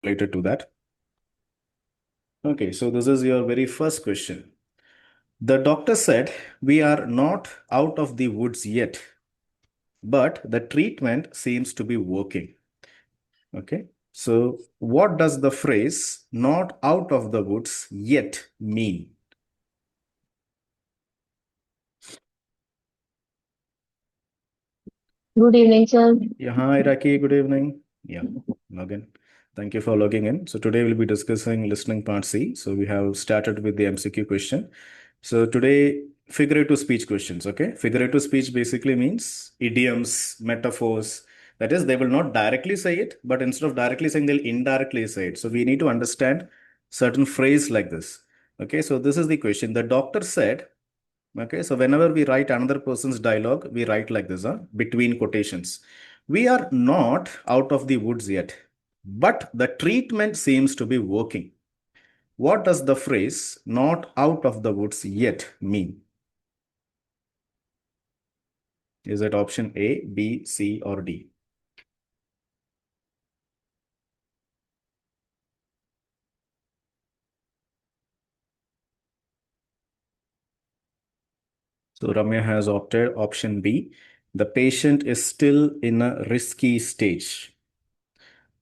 related to that. Okay, so this is your very first question. The doctor said, we are not out of the woods yet, but the treatment seems to be working. Okay, so what does the phrase not out of the woods yet mean? Good evening, sir. Yeah, hi, Raki, good evening. Yeah, log in. Thank you for logging in. So today we'll be discussing listening part C. So we have started with the MCQ question. So today, figurative speech questions, okay? Figurative speech basically means idioms, metaphors. That is, they will not directly say it, but instead of directly saying, they'll indirectly say it. So we need to understand certain phrase like this. Okay, so this is the question. The doctor said, okay, so whenever we write another person's dialogue, we write like this, between quotations. We are not out of the woods yet, but the treatment seems to be working. What does the phrase not out of the woods yet mean? Is it option A, B, C, or D? So Ramya has opted option B. The patient is still in a risky stage.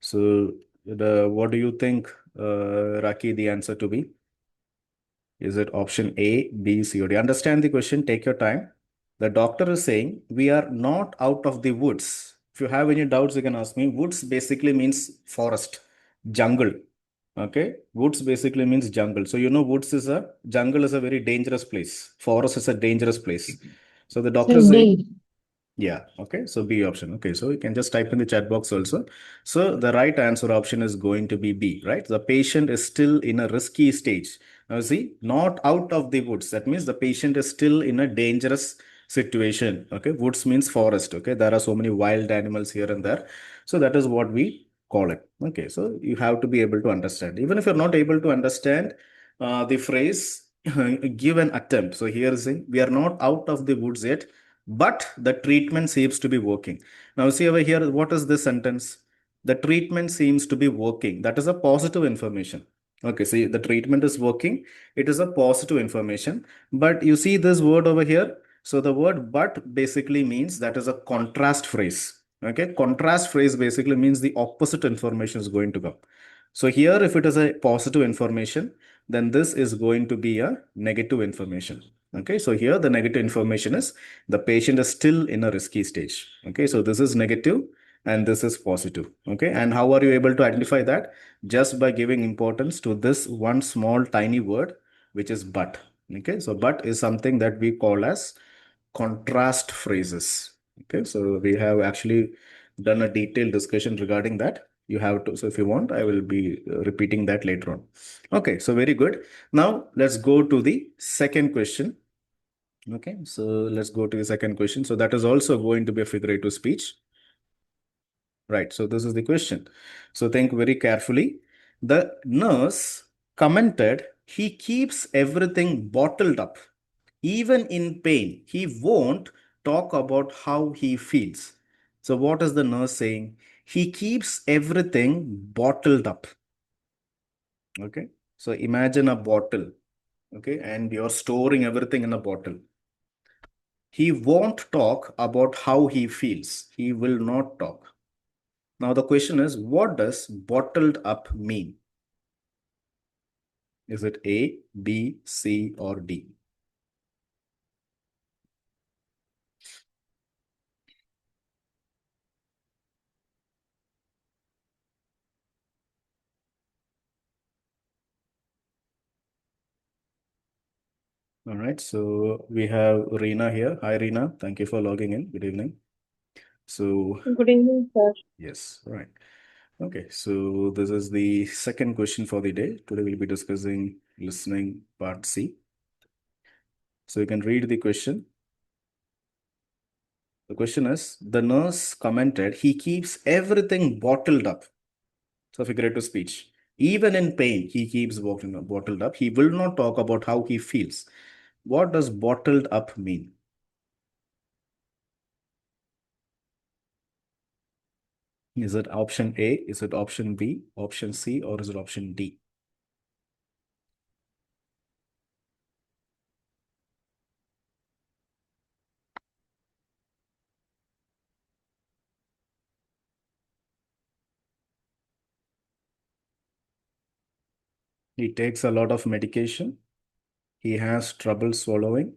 So what do you think, Raki, the answer to be? Is it option A, B, C, or D? Understand the question, take your time. The doctor is saying, we are not out of the woods. If you have any doubts, you can ask me. Woods basically means forest, jungle. Okay. Woods basically means jungle. So, woods is a jungle is a very dangerous place. Forest is a dangerous place. So the doctor Sir, is saying, D. yeah, okay. So B option. Okay, so you can just type in the chat box also. So the right answer option is going to be B, right? The patient is still in a risky stage. Now see, not out of the woods. That means the patient is still in a dangerous situation. Okay, woods means forest. Okay, there are so many wild animals here and there. So that is what we call it. Okay, so you have to be able to understand. Even if you're not able to understand the phrase, give an attempt. So here is saying, we are not out of the woods yet, but the treatment seems to be working. Now, see over here, what is this sentence? The treatment seems to be working. That is a positive information. Okay, see, the treatment is working. It is a positive information. But you see this word over here. So the word but basically means that is a contrast phrase. Okay, contrast phrase basically means the opposite information is going to come. So here, if it is a positive information, then this is going to be a negative information. Okay, so here the negative information is the patient is still in a risky stage. Okay, so this is negative and this is positive. Okay, and how are you able to identify that? Just by giving importance to this one small tiny word, which is but. Okay, so but is something that we call as contrast phrases. Okay, so we have actually done a detailed discussion regarding that. You have to, so if you want, I will be repeating that later on. Okay, so very good. Now let's go to the second question. Okay, so let's go to the second question. So that is also going to be a figurative speech. Right, so this is the question. So think very carefully. The nurse commented, he keeps everything bottled up. Even in pain, he won't talk about how he feels. So what is the nurse saying? He keeps everything bottled up. Okay, so imagine a bottle. Okay, and you're storing everything in a bottle. He won't talk about how he feels. He will not talk. Now, the question is, what does bottled up mean? Is it A, B, C, or D? All right, so we have Reena here. Hi, Reena. Thank you for logging in. Good evening. So, Good evening, sir. yes, right. Okay, so this is the second question for the day. Today we'll be discussing listening part C. So you can read the question. The question is, the nurse commented, he keeps everything bottled up. So figurative speech. Even in pain, he keeps bottled up. He will not talk about how he feels. What does bottled up mean? Is it option A? Is it option B? Option C? Or is it option D? He takes a lot of medication. He has trouble swallowing.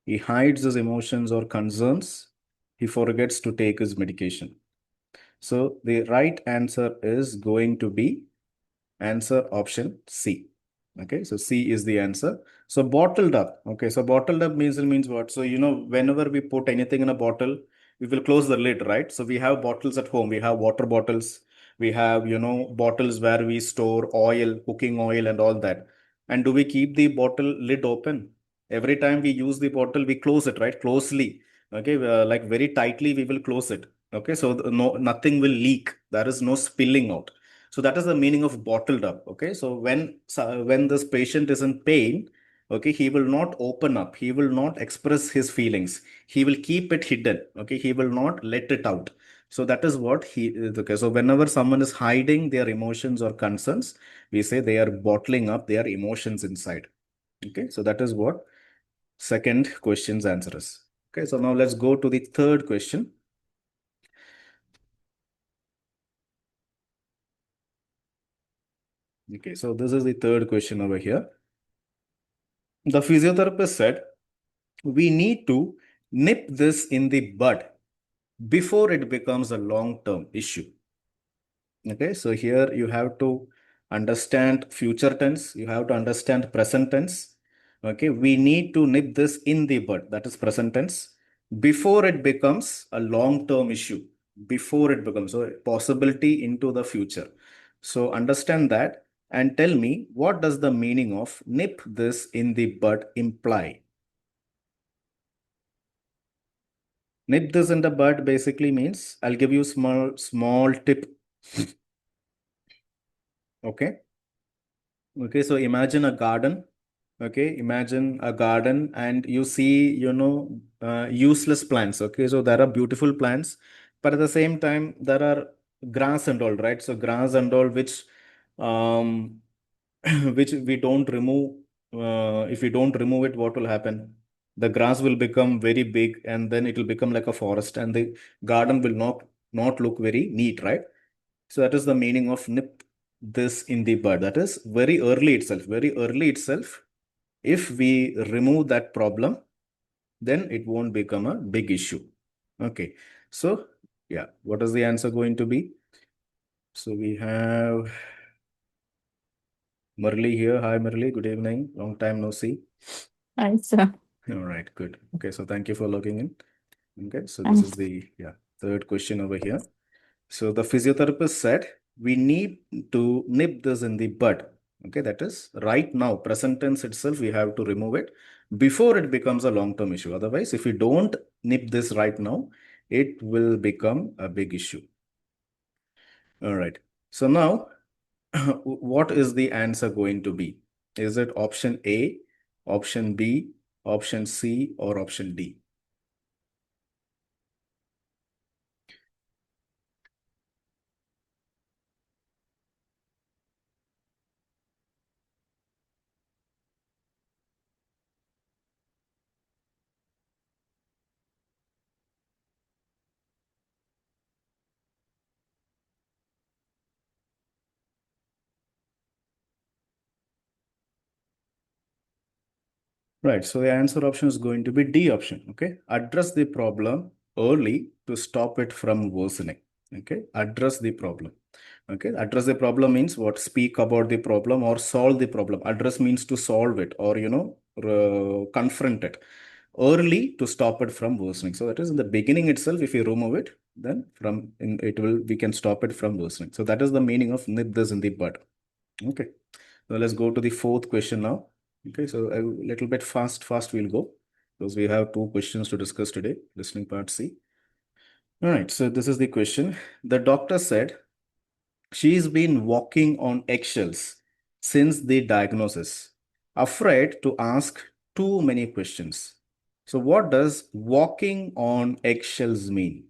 He hides his emotions or concerns. He forgets to take his medication. So the right answer is going to be answer option C. Okay, so C is the answer. So bottled up. Okay, so bottled up means what? So whenever we put anything in a bottle, we will close the lid, right? So we have bottles at home. We have water bottles. We have bottles where we store oil, cooking oil, and all that. And do we keep the bottle lid open? Every time we use the bottle, we close it, right? Closely. Okay, like very tightly, we will close it. Okay, so no, nothing will leak. There is no spilling out. So that is the meaning of bottled up. Okay. So when this patient is in pain, okay, he will not open up. He will not express his feelings. He will keep it hidden. Okay. He will not let it out. So that is what he is. Okay. So whenever someone is hiding their emotions or concerns, we say they are bottling up their emotions inside. Okay. So that is what second question's answer is. Okay. So now let's go to the third question. Okay. So this is the third question over here. The physiotherapist said, we need to nip this in the bud before it becomes a long-term issue. Okay, so here you have to understand future tense, you have to understand present tense. Okay, we need to nip this in the bud, that is present tense, before it becomes a long-term issue, before it becomes a possibility into the future. So understand that and tell me, what does the meaning of nip this in the bud imply? Nip this in the bud basically means, I'll give you small tip. Okay. Okay. So imagine a garden. Okay. Imagine a garden and you see, useless plants. Okay. So there are beautiful plants, but at the same time, there are grass and all, right? So grass and all, um, which we don't remove. If we don't remove it, what will happen? The grass will become very big and then it will become like a forest and the garden will not look very neat, right? So that is the meaning of nip this in the bud. That is very early itself, very early itself. If we remove that problem, then it won't become a big issue. Okay. So yeah, what is the answer going to be? So we have Murli here. Hi Murli, good evening. Long time no see. Hi, sir. All right, good. Okay, so thank you for logging in. Okay, so this Thanks. is the third question over here. So the physiotherapist said we need to nip this in the bud. Okay, that is right now, present tense itself, we have to remove it before it becomes a long-term issue. Otherwise, if we don't nip this right now, it will become a big issue. All right. So now, what is the answer going to be? Is it option A, option B, option C, or option D? Right. So the answer option is going to be D option. Okay. Address the problem early to stop it from worsening. Okay. Address the problem. Okay. Address the problem means what? Speak about the problem or solve the problem. Address means to solve it or, confront it early to stop it from worsening. So that is in the beginning itself. If you remove it, then we can stop it from worsening. So that is the meaning of nip this in the bud. Okay. So let's go to the fourth question now. Okay, so a little bit fast we'll go because we have two questions to discuss today, listening part C. All right, so this is the question. The doctor said she's been walking on eggshells since the diagnosis, afraid to ask too many questions. So what does walking on eggshells mean?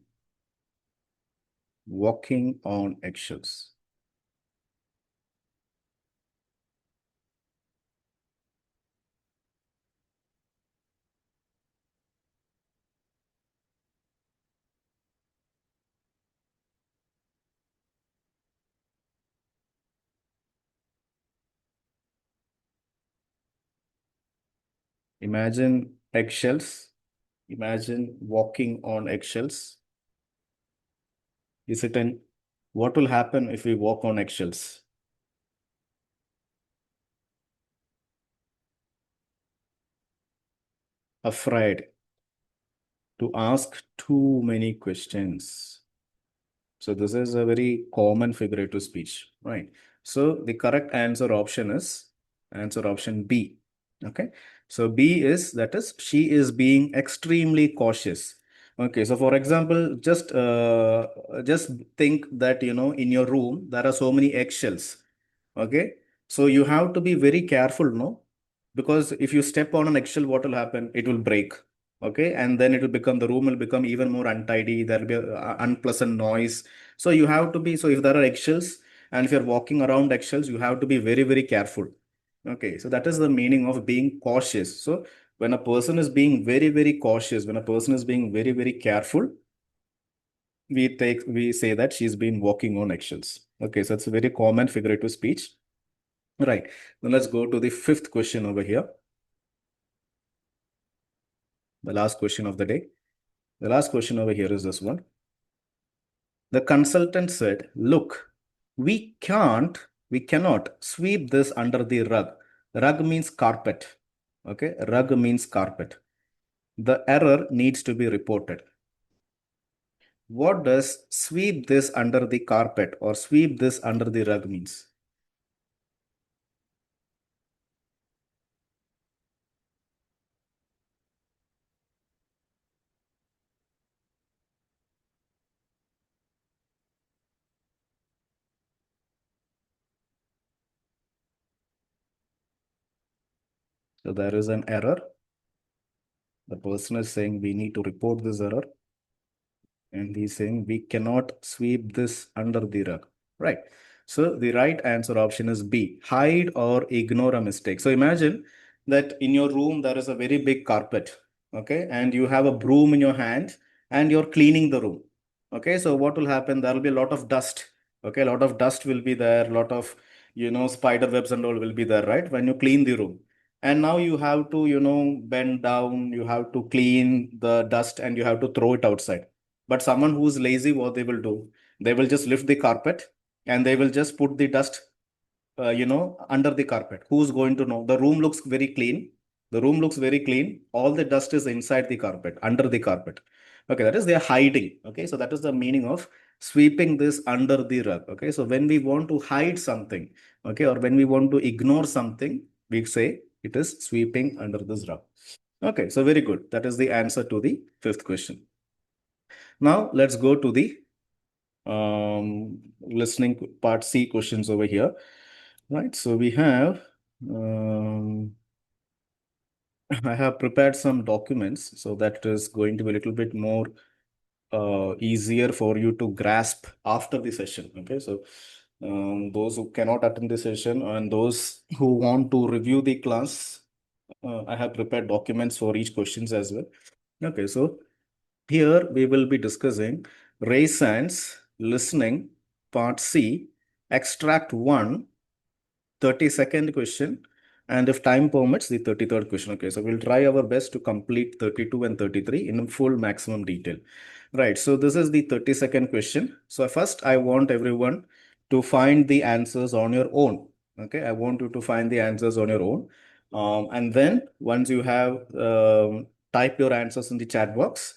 walking on eggshells. Imagine eggshells. Imagine walking on eggshells. Is it an what will happen if we walk on eggshells? Afraid to ask too many questions. So this is a very common figurative speech, right? So the correct answer option B. Okay. So B is that is she is being extremely cautious. Okay. So for example, just think that in your room there are so many eggshells. Okay. So you have to be very careful, no? Because if you step on an eggshell, what will happen? It will break. Okay. And then it will become, the room will become even more untidy. There will be a unpleasant noise. So you have to be, so if there are eggshells and if you're walking around eggshells, you have to be very, very careful. Okay. So that is the meaning of being cautious. So when a person is being very, very cautious, when a person is being very, very careful, we say that she's been walking on eggshells. Okay. So it's a very common figurative speech. Right. Then let's go to the fifth question over here. The last question of the day. The last question over here is this one. The consultant said, look, we cannot sweep this under the rug. Rug means carpet. Okay. Rug means carpet. The error needs to be reported. What does sweep this under the carpet or sweep this under the rug means? So there is an error. The person is saying we need to report this error. And he's saying we cannot sweep this under the rug. Right. So the right answer option is B, hide or ignore a mistake. So imagine that in your room there is a very big carpet. Okay. And you have a broom in your hand and you're cleaning the room. Okay. So what will happen? There will be a lot of dust. Okay. A lot of dust will be there. A lot of, spider webs and all will be there, right? When you clean the room. And now you have to, bend down, you have to clean the dust and you have to throw it outside. But someone who's lazy, what they will do? They will just lift the carpet and they will just put the dust, under the carpet. Who's going to know? The room looks very clean. The room looks very clean. All the dust is inside the carpet, under the carpet. Okay, that is they are hiding. Okay, so that is the meaning of sweeping this under the rug. Okay, so when we want to hide something, okay, or when we want to ignore something, we say it is sweeping under this rug. Okay, so very good. That is the answer to the fifth question. Now let's go to the listening part C questions over here. Right. So we have, I have prepared some documents, so that is going to be a little bit more easier for you to grasp after the session. Okay. So those who cannot attend the session and those who want to review the class, I have prepared documents for each questions as well. Okay. So here we will be discussing raise hands, listening, part C, extract 1, 30-second question, and if time permits, the 33rd question. Okay, so we'll try our best to complete 32 and 33 in full maximum detail. Right, so this is the 30-second question. So first, I want everyone to find the answers on your own. Okay, I want you to find the answers on your own. And then once you have type your answers in the chat box,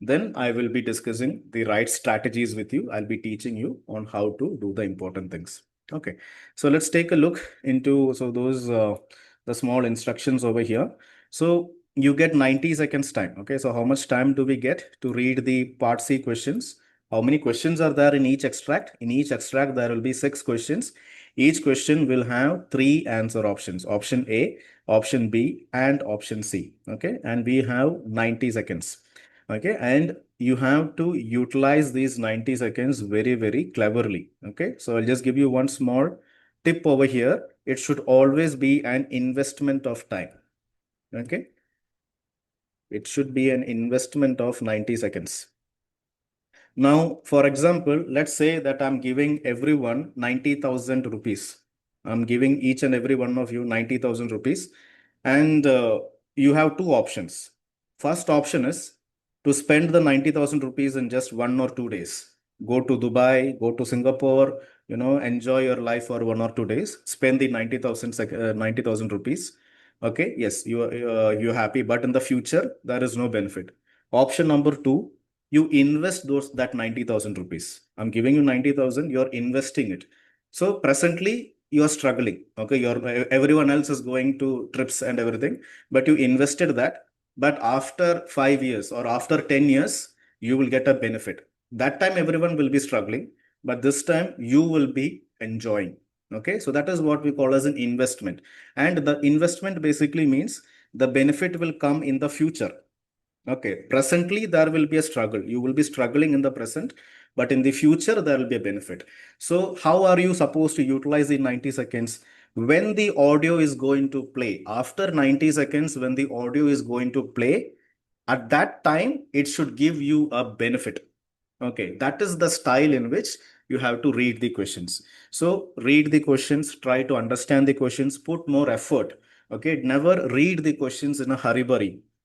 then I will be discussing the right strategies with you. I'll be teaching you on how to do the important things. Okay, so let's take a look into those the small instructions over here. So you get 90 seconds time. Okay, so how much time do we get to read the part C questions? How many questions are there in each extract? In each extract, there will be 6 questions. Each question will have 3 answer options: option A, option B, and option C. Okay, and we have 90 seconds. Okay, and you have to utilize these 90 seconds very, very cleverly. Okay, so I'll just give you one small tip over here. It should always be an investment of time. Okay, it should be an investment of 90 seconds. Now, for example, let's say that I'm giving everyone 90,000 rupees. I'm giving each and every one of you 90,000 rupees. And you have two options. First option is to spend the 90,000 rupees in just 1 or 2 days. Go to Dubai, go to Singapore, enjoy your life for 1 or 2 days. Spend the 90,000 rupees. Okay, yes, you're happy, but in the future, there is no benefit. Option number two, you invest that 90,000 rupees. I'm giving you 90,000, you're investing it. So presently you're struggling. Okay, everyone else is going to trips and everything, but you invested that. But after 5 years or after 10 years, you will get a benefit. That time everyone will be struggling, but this time you will be enjoying. Okay, so that is what we call as an investment. And the investment basically means the benefit will come in the future. Okay, presently there will be a struggle. You will be struggling in the present, but in the future there will be a benefit. So, how are you supposed to utilize the 90 seconds? When the audio is going to play, after 90 seconds, when the audio is going to play, at that time, it should give you a benefit. Okay, that is the style in which you have to read the questions. So, read the questions, try to understand the questions, put more effort. Okay, never read the questions in a hurry.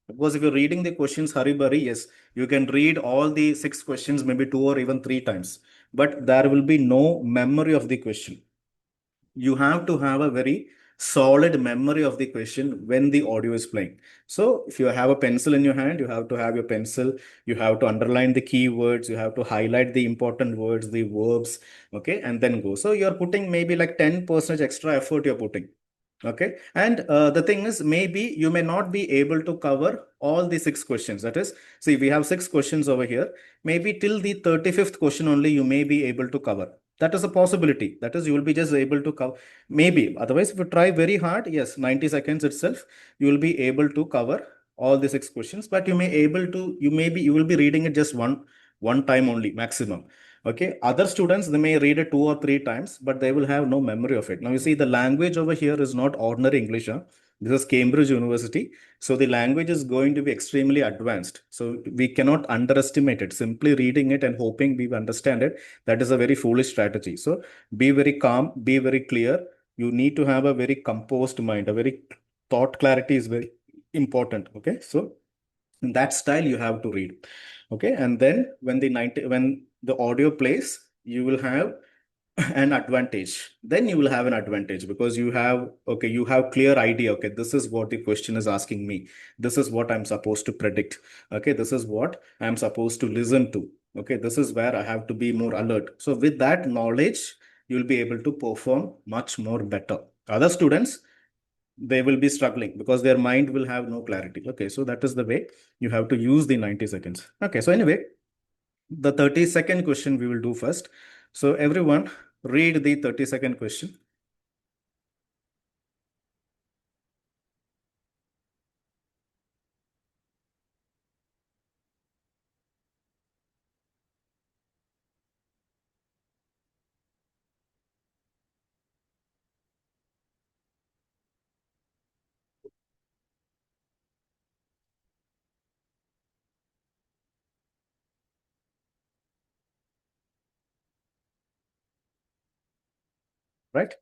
Because if you're reading the questions hurry, yes, you can read all the 6 questions, maybe 2 or even 3 times, but there will be no memory of the question. You have to have a very solid memory of the question when the audio is playing. So if you have a pencil in your hand, you have to have your pencil, you have to underline the keywords, you have to highlight the important words, the verbs, okay, and then go. So you're putting maybe like 10% extra effort you're putting. Okay. And the thing is, maybe you may not be able to cover all the 6 questions. That is, see, we have 6 questions over here. Maybe till the 35th question only you may be able to cover. That is a possibility. That is, you will be just able to cover. Maybe. Otherwise, if you try very hard, yes, 90 seconds itself, you will be able to cover all the 6 questions. But you will be reading it just one time only, maximum. Okay, other students, they may read it 2 or 3 times, but they will have no memory of it. Now, you see, the language over here is not ordinary English. Huh? This is Cambridge University. So the language is going to be extremely advanced. So we cannot underestimate it. Simply reading it and hoping we understand it, that is a very foolish strategy. So be very calm, be very clear. You need to have a very composed mind. A very thought clarity is very important. Okay, so in that style you have to read. Okay, and then when the audio plays, you will have an advantage. Then you will have an advantage because you have clear idea. Okay, this is what the question is asking me. This is what I'm supposed to predict. Okay, this is what I'm supposed to listen to. Okay, this is where I have to be more alert. So with that knowledge, you'll be able to perform much more better. Other students, they will be struggling because their mind will have no clarity. Okay, so that is the way you have to use the 90 seconds. Okay, so anyway, the 30-second question we will do first. So everyone read the 30-second question. Right?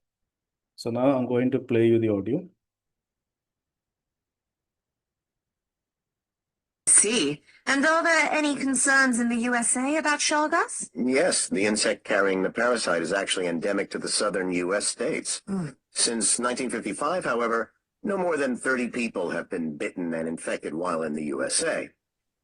So now I'm going to play you the audio. See. And are there any concerns in the USA about Chagas? Yes, the insect carrying the parasite is actually endemic to the southern U.S. states. Since 1955, however, no more than 30 people have been bitten and infected while in the USA.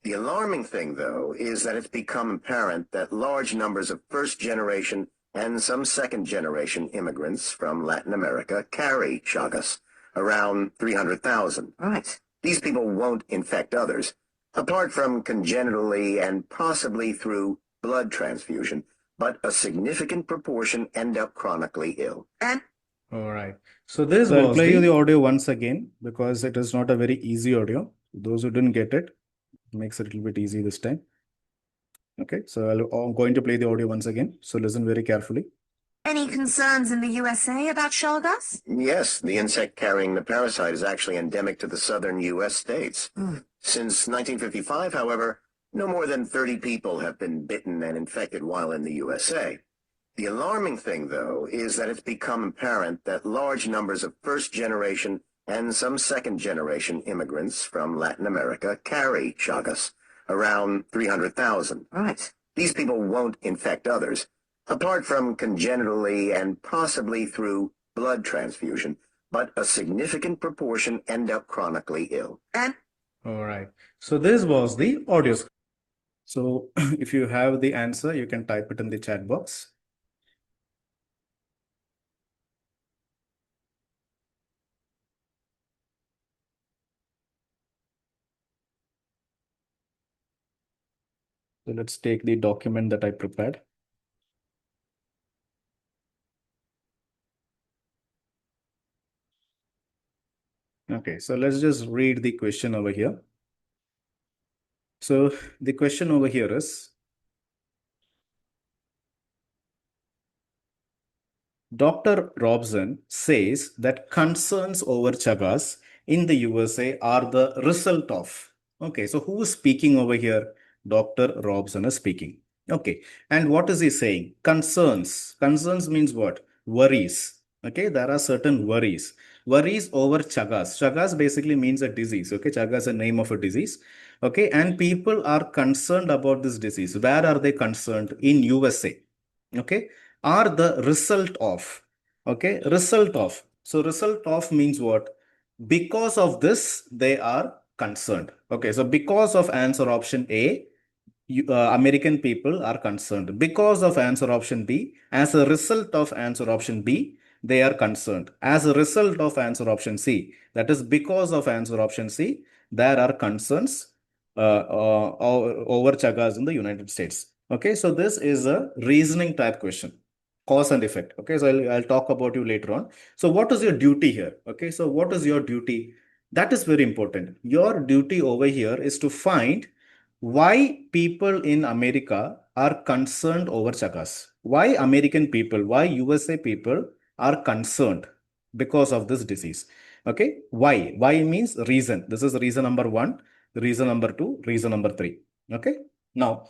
The alarming thing, though, is that it's become apparent that large numbers of first-generation and some second-generation immigrants from Latin America carry Chagas, around 300,000. Right. These people won't infect others, apart from congenitally and possibly through blood transfusion, but a significant proportion end up chronically ill. And All right. So I'll play you the audio once again because it is not a very easy audio. Those who didn't get it, Makes it a little bit easy this time. Okay, so I'm going to play the audio once again. So listen very carefully. Any concerns in the USA about shell gas? Yes, the insect carrying the parasite is actually endemic to the southern U.S. states. Since 1955, however, no more than 30 people have been bitten and infected while in the USA. The alarming thing, though, is that it's become apparent that large numbers of first-generation and some second-generation immigrants from Latin America carry Chagas, around 300,000. Right. These people won't infect others, apart from congenitally and possibly through blood transfusion, but a significant proportion end up chronically ill. And All right. So this was the audio. So if you have the answer, you can type it in the chat box. So let's take the document that I prepared. Okay, so let's just read the question over here. So the question over here is, Dr. Robson says that concerns over Chagas in the USA are the result of. Okay, so who is speaking over here? Dr. Robson is speaking. Okay, and what is he saying? Concerns. Concerns means what? Worries. Okay, there are certain worries. Worries over Chagas. Chagas basically means a disease. Okay, Chagas is a name of a disease. Okay, and people are concerned about this disease. Where are they concerned? In USA. Okay, are the result of. Okay, result of. So result of means what? Because of this, they are concerned. Okay, so because of answer option A, American people are concerned. Because of answer option B, as a result of answer option B, they are concerned. As a result of answer option C, that is because of answer option C, there are concerns over Chagas in the United States. Okay, so this is a reasoning type question, cause and effect. Okay, so I'll talk about you later on. So what is your duty here? Okay, so what is your duty? That is very important. Your duty over here is to find why people in America are concerned over Chagas. Why American people, why USA people are concerned because of this disease. Okay, why? Why means reason. This is reason number one, reason number two, reason number three. Okay, now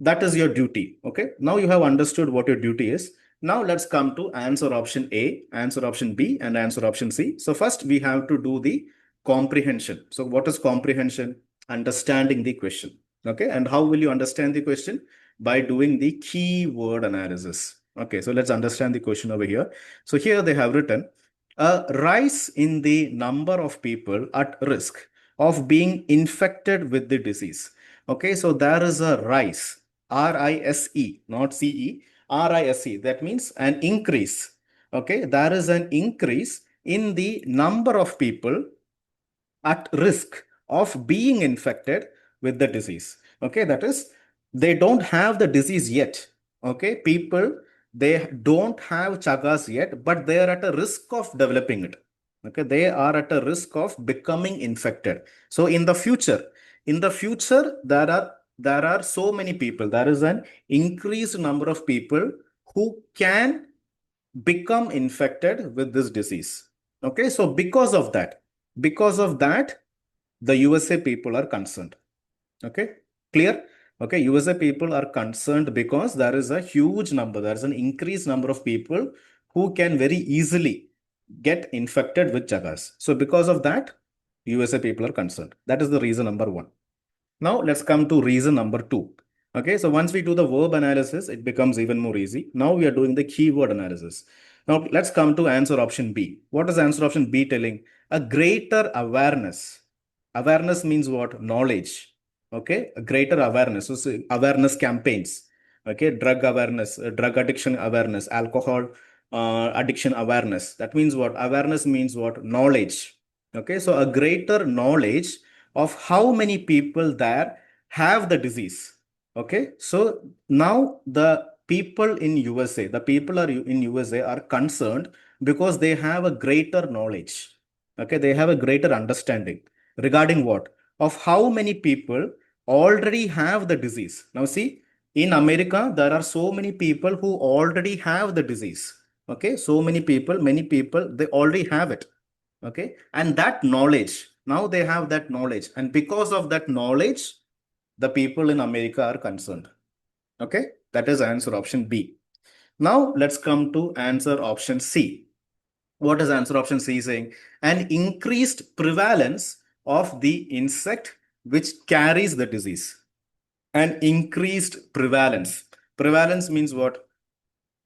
that is your duty. Okay, now you have understood what your duty is. Now let's come to answer option A, answer option B, and answer option C. So first we have to do the comprehension. So what is comprehension? Understanding the question. Okay, and how will you understand the question? By doing the keyword analysis. Okay, so let's understand the question over here. So here they have written a rise in the number of people at risk of being infected with the disease. Okay, so there is a rise, R-I-S-E, not C-E, R-I-S-E. That means an increase. Okay, there is an increase in the number of people at risk of being infected with the disease. Okay, that is, they don't have the disease yet. Okay, people, they don't have Chagas yet, but they are at a risk of developing it. Okay, they are at a risk of becoming infected. So in the future, there are so many people. There is an increased number of people who can become infected with this disease. Okay, so because of that, the USA people are concerned. Okay, clear? Okay, USA people are concerned because there is a huge number, there is an increased number of people who can very easily get infected with Chagas. So because of that, USA people are concerned. That is the reason number one. Now let's come to reason number two. Okay, so once we do the verb analysis, it becomes even more easy. Now we are doing the keyword analysis. Now let's come to answer option B. What is answer option B telling? A greater awareness. Awareness means what? Knowledge. Okay, a greater awareness. So awareness campaigns. Okay, drug awareness, drug addiction awareness, alcohol addiction awareness. That means what? Awareness means what? Knowledge. Okay, so a greater knowledge of how many people there have the disease. Okay, so now the people in USA, the people are in USA are concerned because they have a greater knowledge. Okay, they have a greater understanding regarding what? Of how many people already have the disease. Now see, in America, there are so many people who already have the disease. Okay, so many people, they already have it. Okay, and that knowledge, now they have that knowledge, and because of that knowledge, the people in America are concerned. Okay, that is answer option B. Now let's come to answer option C. What is answer option C saying? An increased prevalence of the insect which carries the disease. An increased prevalence. Prevalence means what?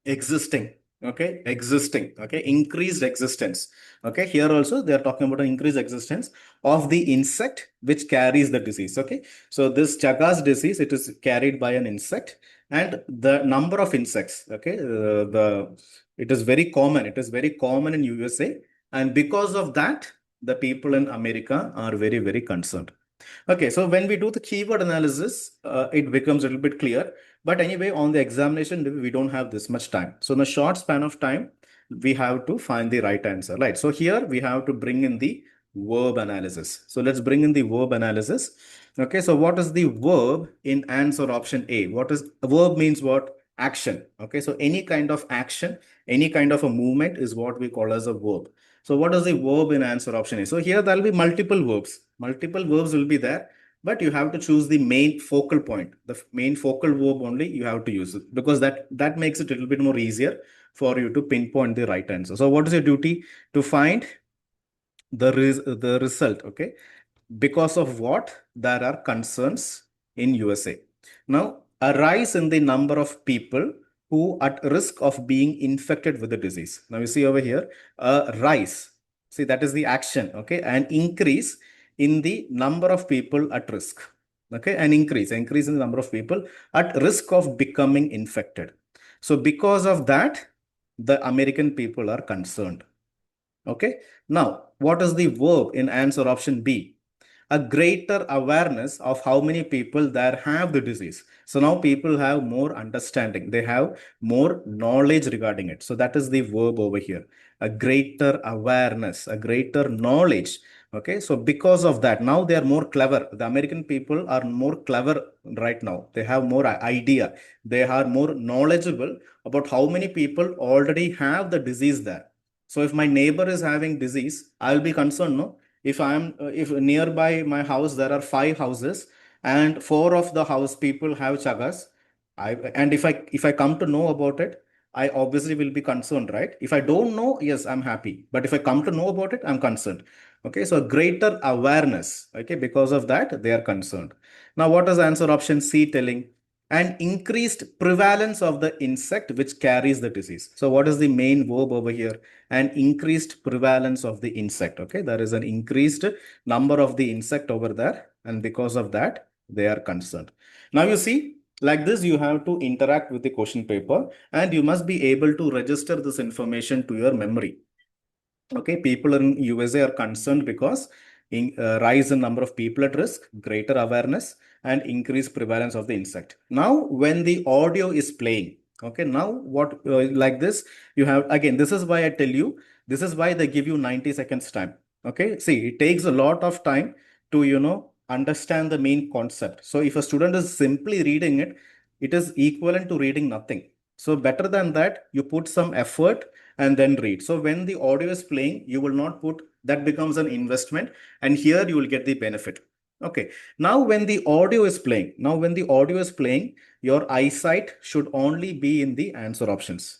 Existing. Okay, existing. Okay, increased existence. Okay, here also they are talking about an increased existence of the insect which carries the disease. Okay, so this Chagas disease, it is carried by an insect, and the number of insects. Okay, it is very common. It is very common in USA, and because of that, the people in America are very concerned. Okay, so when we do the keyword analysis, it becomes a little bit clear. But anyway, on the examination, we don't have this much time. So in a short span of time, we have to find the right answer, right? So here we have to bring in the verb analysis. So let's bring in the verb analysis. Okay, so what is the verb in answer option A? What is a verb means what? Action. Okay, so any kind of action, any kind of a movement is what we call as a verb. So what is the verb in answer option A? So here there will be multiple verbs. Multiple verbs will be there, but you have to choose the main focal point. The main focal verb only you have to use it, because that makes it a little bit more easier for you to pinpoint the right answer. So what is your duty? To find the result. Okay, because of what there are concerns in USA. Now, a rise in the number of people who at risk of being infected with the disease. Now you see over here, a rise. See, that is the action. Okay, an increase in the number of people at risk. Okay, an increase in the number of people at risk of becoming infected. So because of that, the American people are concerned. Okay, now what is the verb in answer option B? A greater awareness of how many people there have the disease. So now people have more understanding. They have more knowledge regarding it. So that is the verb over here. A greater awareness, a greater knowledge. Okay, so because of that, now they are more clever. The American people are more clever right now. They have more idea. They are more knowledgeable about how many people already have the disease there. So if my neighbor is having disease, I'll be concerned, no? If nearby my house there are 5 houses and 4 of the house people have chagas, and if I come to know about it, I obviously will be concerned, right? If I don't know, yes, I'm happy. But if I come to know about it, I'm concerned. Okay, so greater awareness. Okay, because of that, they are concerned. Now, what is answer option C telling? An increased prevalence of the insect which carries the disease. So, what is the main verb over here? An increased prevalence of the insect. Okay, there is an increased number of the insect over there, and because of that, they are concerned. Now, you see, like this, you have to interact with the question paper, and you must be able to register this information to your memory. Okay, people in USA are concerned because rise in number of people at risk, greater awareness, and increased prevalence of the insect. Now, when the audio is playing, okay, now what like this, you have again, this is why I tell you, this is why they give you 90 seconds time. Okay, see, it takes a lot of time to, understand the main concept. So if a student is simply reading it, it is equivalent to reading nothing. So better than that, you put some effort and then read. So when the audio is playing, you will not put, that becomes an investment, and here you will get the benefit. Okay. Now when the audio is playing, your eyesight should only be in the answer options.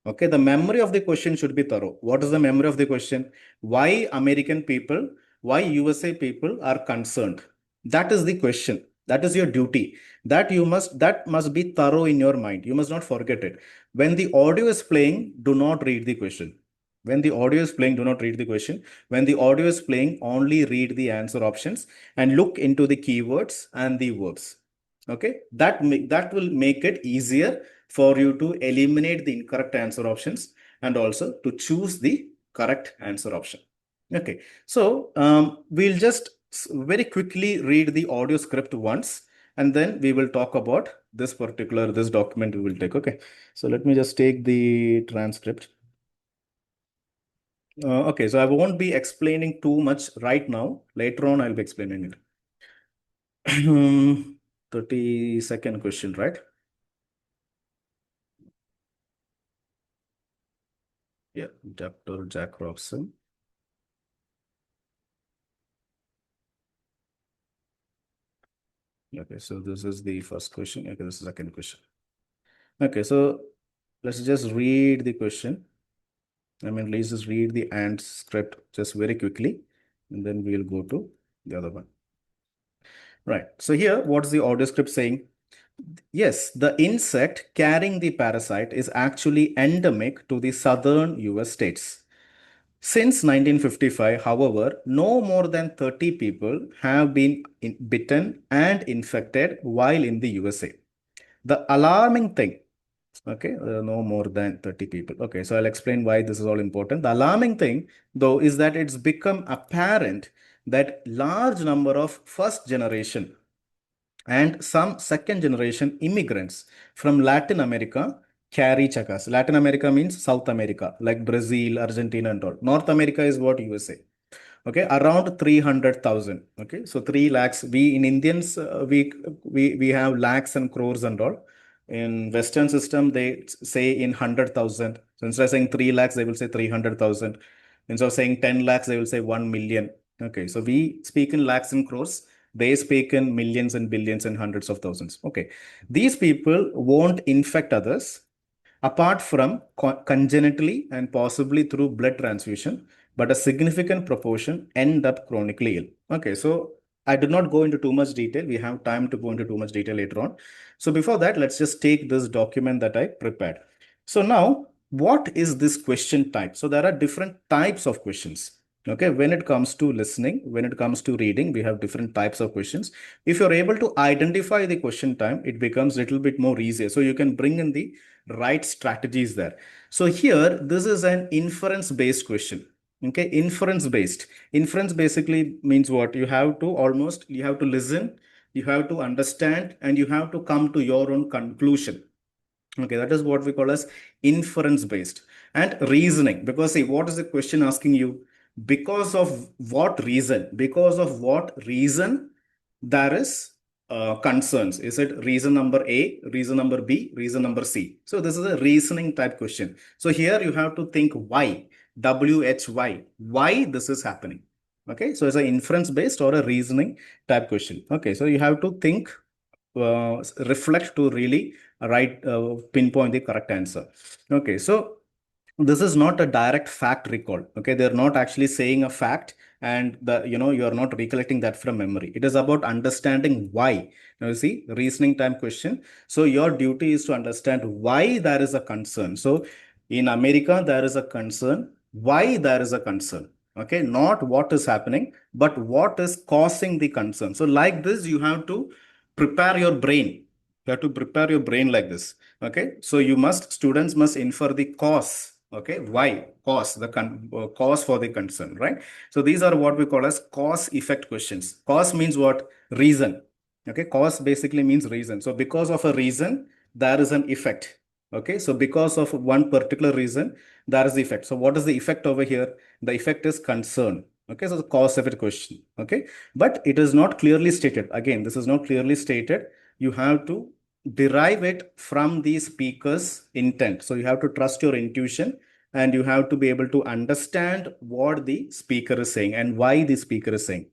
Okay, the memory of the question should be thorough. What is the memory of the question? Why American people, why USA people are concerned? That is the question. That is your duty. That must be thorough in your mind. You must not forget it. When the audio is playing, do not read the question. When the audio is playing, do not read the question. When the audio is playing, only read the answer options and look into the keywords and the verbs. Okay, that will make it easier for you to eliminate the incorrect answer options and also to choose the correct answer option. Okay, so we'll just very quickly read the audio script once, and then we will talk about this document we will take. Okay, so let me just take the transcript. Okay, so I won't be explaining too much right now. Later on, I'll be explaining it. 32nd question, right? Yeah, Dr. Jack Robson. Okay, so this is the first question. Okay, this is the second question. Okay, so let's just read the question. Let's just read the AND script just very quickly, and then we'll go to the other one. Right. So here, what's the audio script saying? Yes, the insect carrying the parasite is actually endemic to the southern US states. Since 1955, however, no more than 30 people have been bitten and infected while in the USA. The alarming thing, okay, no more than 30 people. Okay, so I'll explain why this is all important. The alarming thing, though, is that it's become apparent that large number of first generation and some second generation immigrants from Latin America carry chakas. Latin America means South America, like Brazil, Argentina, and all. North America is what USA. Okay, around 300,000. Okay, so 3 lakhs. We in Indians, we have lakhs and crores and all. In Western system, they say in 100,000. So instead of saying 3 lakhs, they will say 300,000. Instead of saying 10 lakhs, they will say 1 million. Okay, so we speak in lakhs and crores. They speak in millions and billions and hundreds of thousands. Okay, these people won't infect others apart from congenitally and possibly through blood transfusion, but a significant proportion end up chronically ill. Okay, so I did not go into too much detail. We have time to go into too much detail later on. So before that, let's just take this document that I prepared. So now, what is this question type? So there are different types of questions. Okay, when it comes to listening, when it comes to reading, we have different types of questions. If you're able to identify the question type, it becomes a little bit more easier. So you can bring in the right strategies there. So here, this is an inference-based question. Okay, inference-based. Inference basically means what? You have to listen, you have to understand, and you have to come to your own conclusion. Okay, that is what we call as inference-based. And reasoning, because see, what is the question asking you? Because of what reason? Because of what reason there is concerns? Is it reason number A, reason number B, reason number C? So this is a reasoning type question. So here you have to think why, why this is happening. Okay, so it's an inference-based or a reasoning type question. Okay, so you have to think, reflect to really pinpoint the correct answer. Okay, so this is not a direct fact recall. Okay, they're not actually saying a fact and you're not recollecting that from memory. It is about understanding why. Now you see, reasoning time question. So your duty is to understand why there is a concern. So in America, there is a concern. Why there is a concern? Okay, not what is happening, but what is causing the concern. So like this, you have to prepare your brain. You have to prepare your brain like this. Okay, so students must infer the cause. Okay, why? Cause, cause for the concern, right? So these are what we call as cause effect questions. Cause means what? Reason. Okay, cause basically means reason. So because of a reason, there is an effect. Okay, so because of one particular reason, there is the effect. So what is the effect over here? The effect is concern. Okay, so the cause effect question. Okay, but it is not clearly stated. Again, this is not clearly stated. You have to derive it from the speaker's intent. So you have to trust your intuition and you have to be able to understand what the speaker is saying and why the speaker is saying.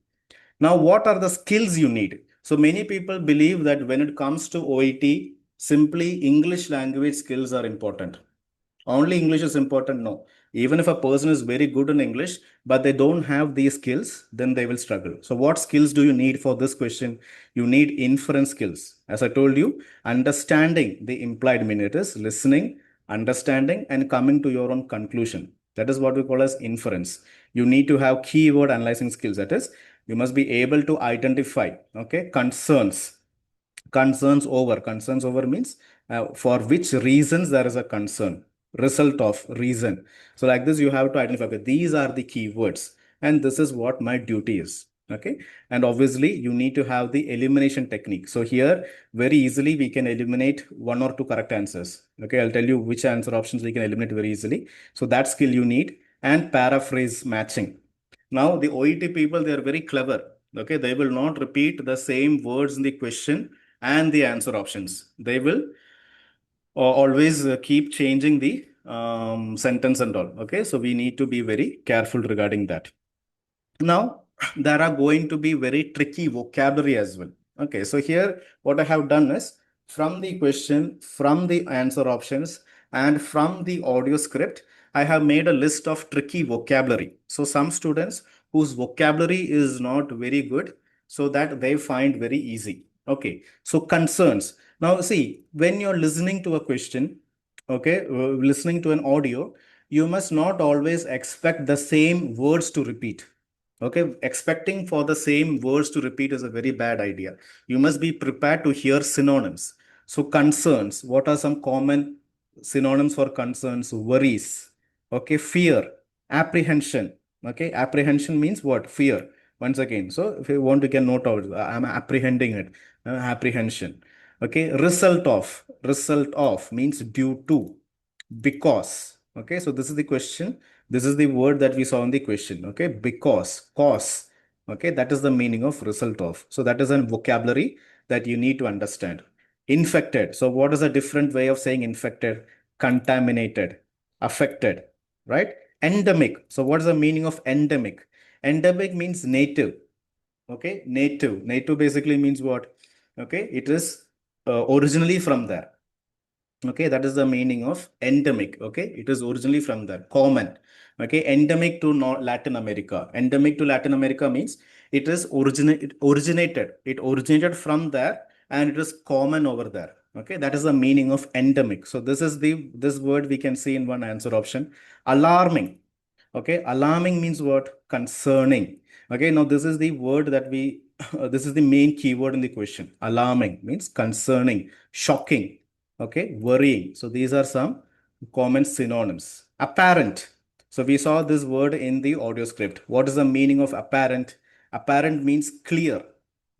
Now, what are the skills you need? So many people believe that when it comes to OET, simply English language skills are important. Only English is important. No. Even if a person is very good in English, but they don't have these skills, then they will struggle. So what skills do you need for this question? You need inference skills. As I told you, understanding the implied meaning. It is listening, understanding, and coming to your own conclusion. That is what we call as inference. You need to have keyword analyzing skills. That is, you must be able to identify, okay, concerns. Concerns over means for which reasons there is a concern, result of reason. So like this, you have to identify, okay, these are the keywords and this is what my duty is. Okay, and obviously you need to have the elimination technique. So here very easily we can eliminate one or two correct answers. Okay, I'll tell you which answer options we can eliminate very easily. So that skill you need, and paraphrase matching. Now the OET people, they are very clever. Okay, they will not repeat the same words in the question and the answer options. They will always keep changing the sentence and all. Okay, so we need to be very careful regarding that. Now, there are going to be very tricky vocabulary as well. Okay, so here what I have done is from the question, from the answer options, and from the audio script, I have made a list of tricky vocabulary. So some students whose vocabulary is not very good, so that they find very easy. Okay, so concerns. Now see, when you're listening to a question, okay, listening to an audio, you must not always expect the same words to repeat. Okay, expecting for the same words to repeat is a very bad idea. You must be prepared to hear synonyms. So, concerns, what are some common synonyms for concerns? Worries, okay, fear, apprehension. Okay, apprehension means what? Fear. Once again, so if you want, you can note out, I'm apprehending it, apprehension. Okay, result of means due to, because. Okay, so this is the question. This is the word that we saw in the question. Okay, because, cause. Okay, that is the meaning of result of. So that is a vocabulary that you need to understand. Infected. So what is a different way of saying infected? Contaminated, affected, right? Endemic. So what is the meaning of endemic? Endemic means native. Okay, native. Native basically means what? Okay, it is originally from there. Okay, that is the meaning of endemic. Okay, it is originally from there. Common. Okay, endemic to Latin America. Endemic to Latin America means it is originated. It originated from there and it is common over there. Okay, that is the meaning of endemic. So this word we can see in one answer option. Alarming. Okay, alarming means what? Concerning. Okay, now this is the word that we this is the main keyword in the question. Alarming means concerning, shocking. Okay, worrying. So these are some common synonyms. Apparent. So we saw this word in the audio script. What is the meaning of apparent? Apparent means clear.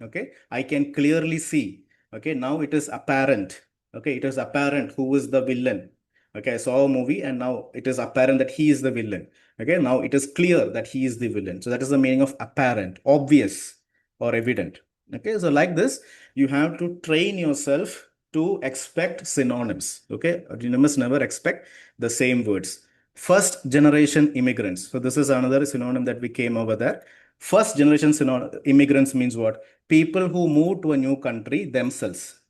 Okay, I can clearly see. Okay, now it is apparent. Okay, it is apparent who is the villain. Okay, I saw a movie and now it is apparent that he is the villain. Okay, now it is clear that he is the villain. So that is the meaning of apparent, obvious, or evident. Okay, so like this, you have to train yourself to expect synonyms. Okay, you must never expect the same words. First generation immigrants. So this is another synonym that we came over there. First generation immigrants means what? People who move to a new country themselves.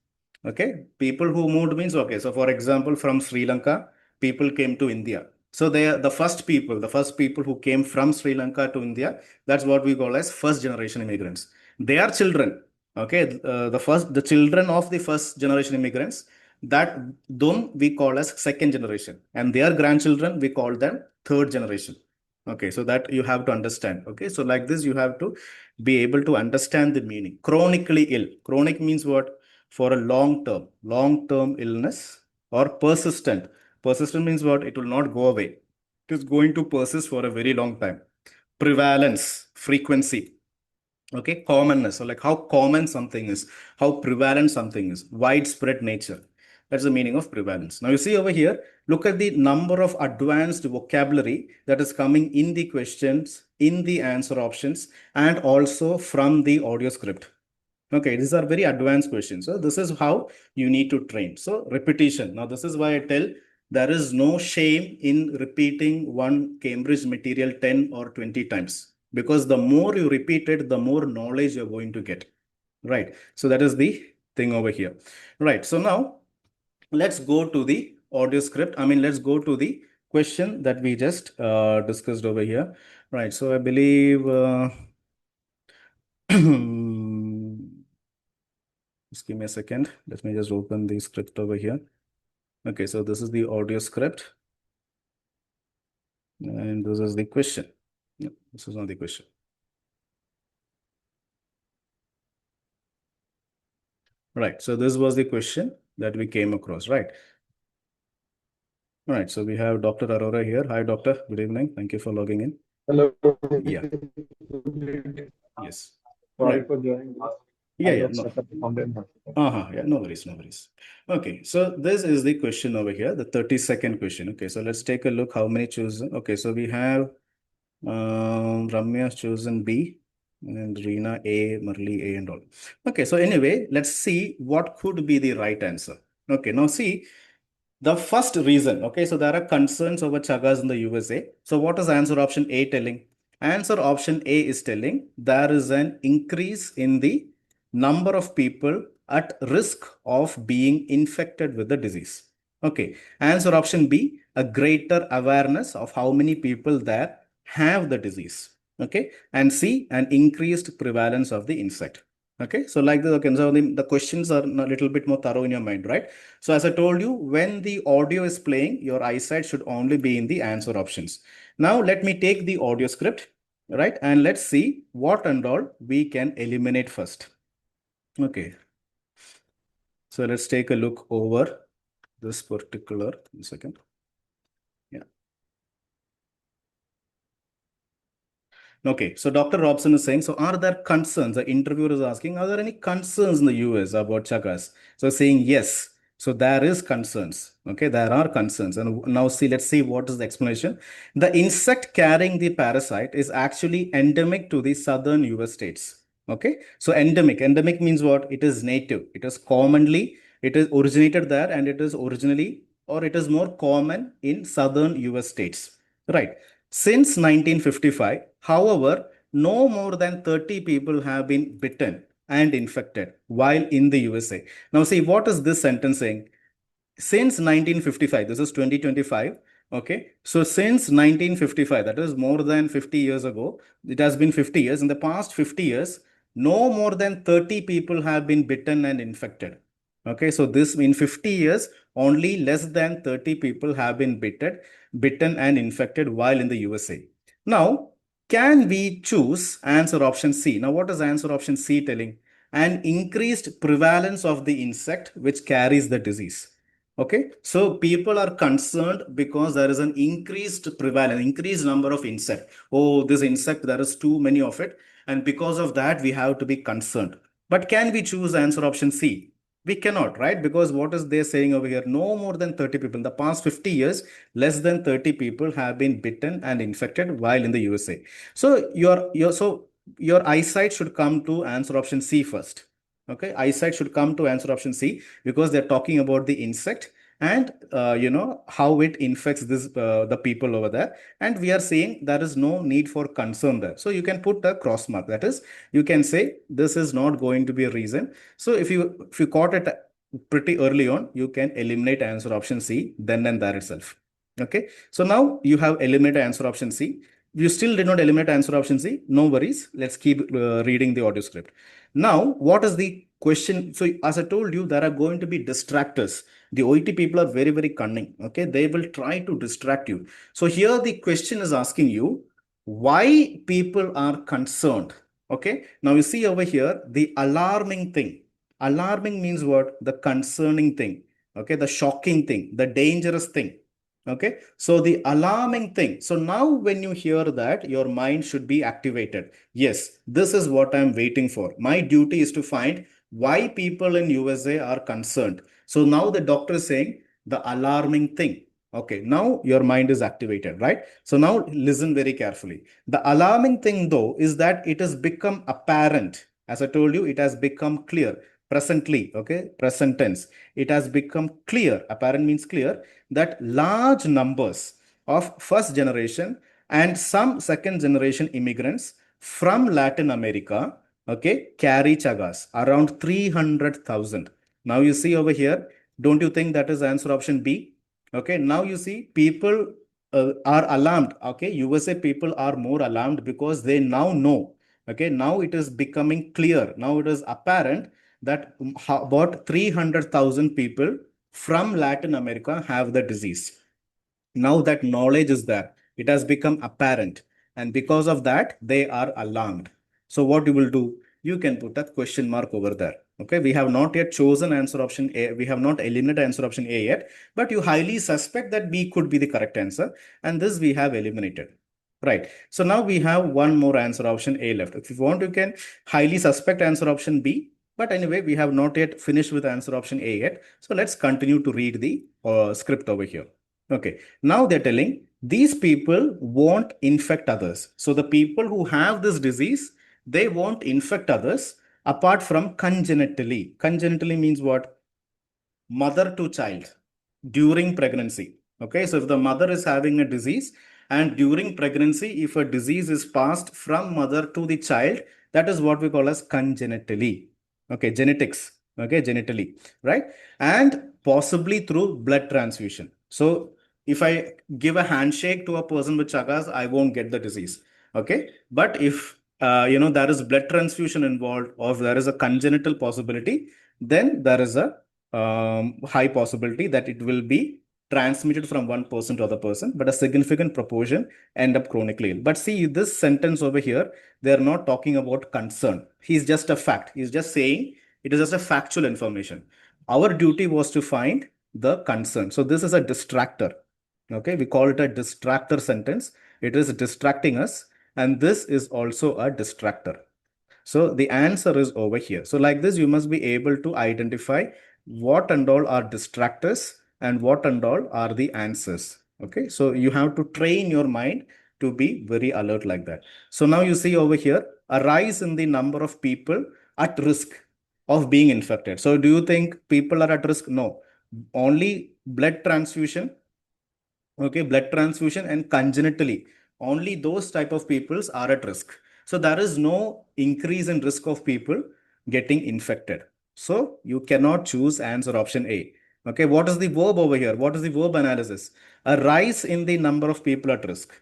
Okay, people who moved means okay. So for example, from Sri Lanka, people came to India. So they are the first people who came from Sri Lanka to India. That's what we call as first generation immigrants. They are children. Okay, the children of the first generation immigrants, that them we call as second generation, and their grandchildren we call them third generation. Okay, so that you have to understand. Okay, so like this, you have to be able to understand the meaning. Chronically ill. Chronic means what? For a long term illness, or persistent. Persistent means what? It will not go away. It is going to persist for a very long time. Prevalence, frequency. Okay, commonness. So like how common something is, how prevalent something is, widespread nature. That's the meaning of prevalence. Now you see over here, look at the number of advanced vocabulary that is coming in the questions, in the answer options, and also from the audio script. Okay, these are very advanced questions. So this is how you need to train. So repetition. Now this is why I tell there is no shame in repeating one Cambridge material 10 or 20 times, because the more you repeat it, the more knowledge you're going to get. Right. So that is the thing over here. Right. So now let's go to the audio script. I mean, let's go to the question that we just discussed over here. Right. So I believe just give me a second. Let me just open the script over here. Okay, so this is the audio script. And this is the question. No, this is not the question. Right, so this was the question that we came across, right? All right, so we have Dr. Arora here. Hi, doctor. Good evening. Thank you for logging in. Hello. Yeah. Yes. Sorry Right. for joining. Yeah, no. Yeah, no worries. Okay, so this is the question over here, the 32nd question. Okay, so let's take a look how many chosen. Okay, so we have Ramya chosen B. and Reena A, Murli A, and all. Okay, so anyway, let's see what could be the right answer. Okay, now see the first reason. Okay, so there are concerns over Chagas in the USA. So what is answer option A telling? Answer option A is telling there is an increase in the number of people at risk of being infected with the disease. Okay, answer option B, a greater awareness of how many people there have the disease. Okay, and C, an increased prevalence of the insect. Okay, so like the, okay, so the questions are a little bit more thorough in your mind, right? So as I told you, when the audio is playing, your eyesight should only be in the answer options. Now let me take the audio script, right? And let's see what and all we can eliminate first. Okay. So let's take a look over this particular, one second. Yeah. Okay, so Dr. Robson is saying, so are there concerns? The interviewer is asking, are there any concerns in the US about Chagas? So saying yes. So there is concerns. Okay, there are concerns. And now see, let's see what is the explanation. The insect carrying the parasite is actually endemic to the southern US states. Okay, so endemic. Endemic means what? It is native. It is commonly, it is originated there and it is originally, or it is more common in southern US states. Right. Since 1955, however, no more than 30 people have been bitten and infected while in the USA. Now, see, what is this sentence saying? Since 1955, this is 2025. Okay, so since 1955, that is more than 50 years ago, it has been 50 years. In the past 50 years, no more than 30 people have been bitten and infected. Okay, so this in 50 years, only less than 30 people have been bitten and infected while in the USA. Now, can we choose answer option C? Now, what is answer option C telling? An increased prevalence of the insect which carries the disease. Okay, so people are concerned because there is an increased prevalence, increased number of insect. Oh, this insect, there is too many of it. And because of that, we have to be concerned. But can we choose answer option C? We cannot, right? Because what is they saying over here? No more than 30 people. In the past 50 years, less than 30 people have been bitten and infected while in the USA. So your eyesight should come to answer option C first. Okay, eyesight should come to answer option C because they're talking about the insect and how it infects the people over there, and we are saying there is no need for concern there. So you can put a cross mark, that is, you can say this is not going to be a reason. So if you caught it pretty early on, you can eliminate answer option C then and there itself. Okay, so now you have eliminated answer option C. You still did not eliminate answer option C. No worries. Let's keep reading the audio script. Now, what is the question? So, as I told you, there are going to be distractors. The OET people are very, very cunning. Okay, they will try to distract you. So, here the question is asking you why people are concerned. Okay, now you see over here the alarming thing. Alarming means what? The concerning thing. Okay, the shocking thing, the dangerous thing. Okay, so the alarming thing. So now when you hear that, your mind should be activated. Yes, this is what I'm waiting for. My duty is to find why people in USA are concerned. So now the doctor is saying the alarming thing. Okay, now your mind is activated, right? So now listen very carefully. The alarming thing though is that it has become apparent. As I told you, it has become clear presently. Okay, present tense. It has become clear. Apparent means clear, that large numbers of first generation and some second generation immigrants from Latin America, okay, carry Chagas, around 300,000. Now you see over here, don't you think that is answer option B? Okay, now you see people are alarmed. Okay, USA people are more alarmed because they now know. Okay, now it is becoming clear. Now it is apparent that about 300,000 people from Latin America have the disease. Now that knowledge is there, it has become apparent. And because of that, they are alarmed. So what you will do, you can put a question mark over there. Okay, we have not yet chosen answer option A. We have not eliminated answer option A yet, but you highly suspect that B could be the correct answer. And this we have eliminated. Right. So now we have one more answer option A left. If you want, you can highly suspect answer option B. But anyway, we have not yet finished with answer option A yet. So let's continue to read the script over here. Okay, now they're telling these people won't infect others. So the people who have this disease, they won't infect others apart from congenitally. Congenitally means what? Mother to child during pregnancy. Okay, so if the mother is having a disease and during pregnancy, if a disease is passed from mother to the child, that is what we call as congenitally. Okay, genetics. Okay, genitally, right? And possibly through blood transfusion. So if I give a handshake to a person with Chagas, I won't get the disease. Okay, but if there is blood transfusion involved, or if there is a congenital possibility, then there is a high possibility that it will be transmitted from one person to other person, but a significant proportion end up chronically ill. But see, this sentence over here, they are not talking about concern. He's just a fact. He's just saying it is just a factual information. Our duty was to find the concern. So this is a distractor. Okay, we call it a distractor sentence. It is distracting us, and this is also a distractor. So the answer is over here. So like this, you must be able to identify what and all are distractors and what and all are the answers. Okay, so you have to train your mind to be very alert like that. So now you see over here, a rise in the number of people at risk of being infected. So do you think people are at risk? No, only blood transfusion. Okay, blood transfusion and congenitally, only those type of peoples are at risk. So there is no increase in risk of people getting infected. So you cannot choose answer option A. Okay, what is the verb over here? What is the verb analysis? A rise in the number of people at risk.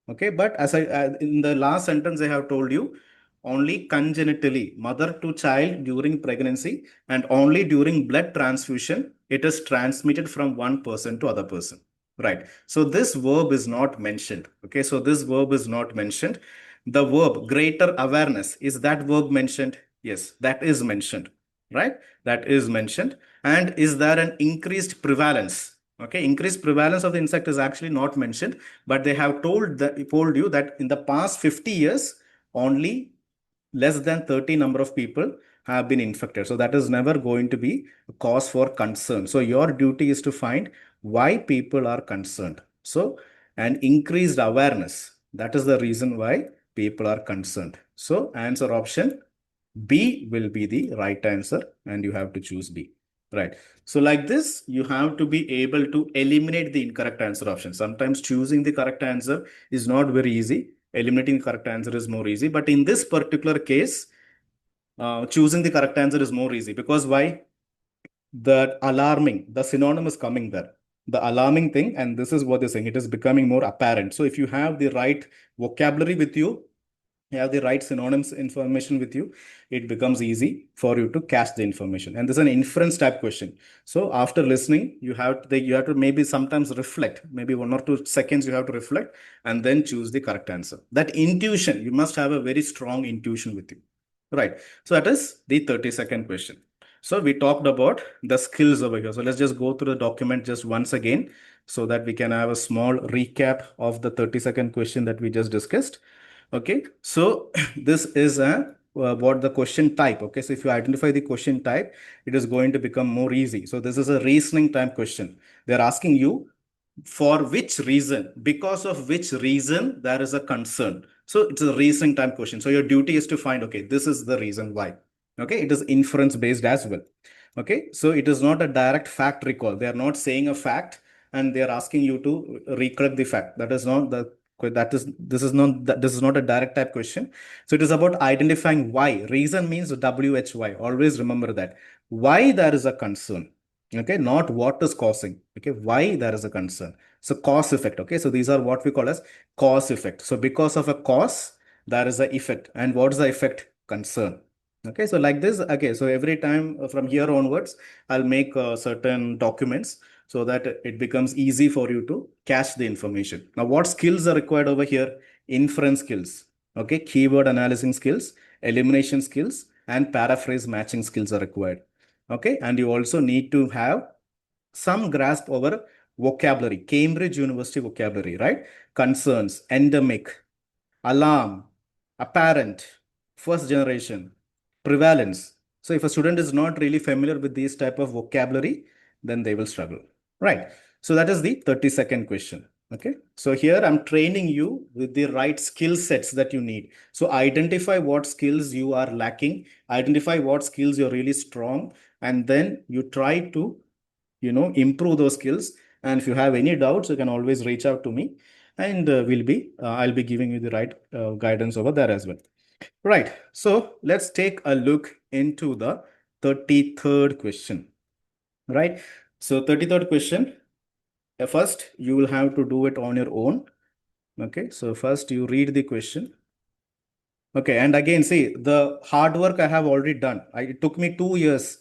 Okay, but as in the last sentence, I have told you only congenitally, mother to child during pregnancy, and only during blood transfusion, it is transmitted from one person to other person. Right. So this verb is not mentioned. Okay. So this verb is not mentioned. The verb greater awareness, is that verb mentioned? Yes, that is mentioned. Right. That is mentioned. And is there an increased prevalence? Okay. Increased prevalence of the insect is actually not mentioned, but they have told you that in the past 50 years, only less than 30 number of people have been infected. So that is never going to be a cause for concern. So your duty is to find why people are concerned. So an increased awareness, that is the reason why people are concerned. So answer option B will be the right answer, and you have to choose B. Right. So like this, you have to be able to eliminate the incorrect answer option. Sometimes choosing the correct answer is not very easy. Eliminating the correct answer is more easy. But in this particular case, choosing the correct answer is more easy, because why? The alarming, the synonym is coming there. The alarming thing, and this is what they're saying, it is becoming more apparent. So if you have the right vocabulary with you have the right synonyms information with you, it becomes easy for you to catch the information. And this is an inference type question. So after listening, you have to maybe sometimes reflect, maybe 1 or 2 seconds you have to reflect and then choose the correct answer. That intuition, you must have a very strong intuition with you. Right. So that is the 30-second question. So we talked about the skills over here. So let's just go through the document just once again so that we can have a small recap of the 30-second question that we just discussed. Okay, so this is what the question type. Okay, so if you identify the question type, it is going to become more easy. So this is a reasoning type question. They're asking you for which reason, because of which reason there is a concern. So it's a reasoning type question. So your duty is to find, okay, this is the reason why. Okay, it is inference based as well. Okay, so it is not a direct fact recall. They are not saying a fact and they are asking you to recollect the fact. That is not the this is not a direct type question. So it is about identifying why. Reason means WHY. Always remember that. Why there is a concern. Okay, not what is causing. Okay, why there is a concern. So cause effect. Okay, so these are what we call as cause effect. So because of a cause, there is a effect. And what is the effect? Concern. Okay, so like this. Okay, so every time from here onwards, I'll make certain documents so that it becomes easy for you to catch the information. Now, what skills are required over here? Inference skills, okay, keyword analyzing skills, elimination skills, and paraphrase matching skills are required. Okay, and you also need to have some grasp over vocabulary, Cambridge University vocabulary, right? Concerns, endemic, alarm, apparent, first generation, prevalence. So if a student is not really familiar with these type of vocabulary, then they will struggle. Right. So that is the 30-second question. Okay, so here I'm training you with the right skill sets that you need. So identify what skills you are lacking, identify what skills you're really strong, and then you try to, improve those skills. And if you have any doubts, you can always reach out to me, and I'll be giving you the right guidance over there as well. Right. So let's take a look into the 33rd question. Right. So 33rd question. First, you will have to do it on your own. Okay, so first you read the question. Okay, and again, see, the hard work I have already done. It took me 2 years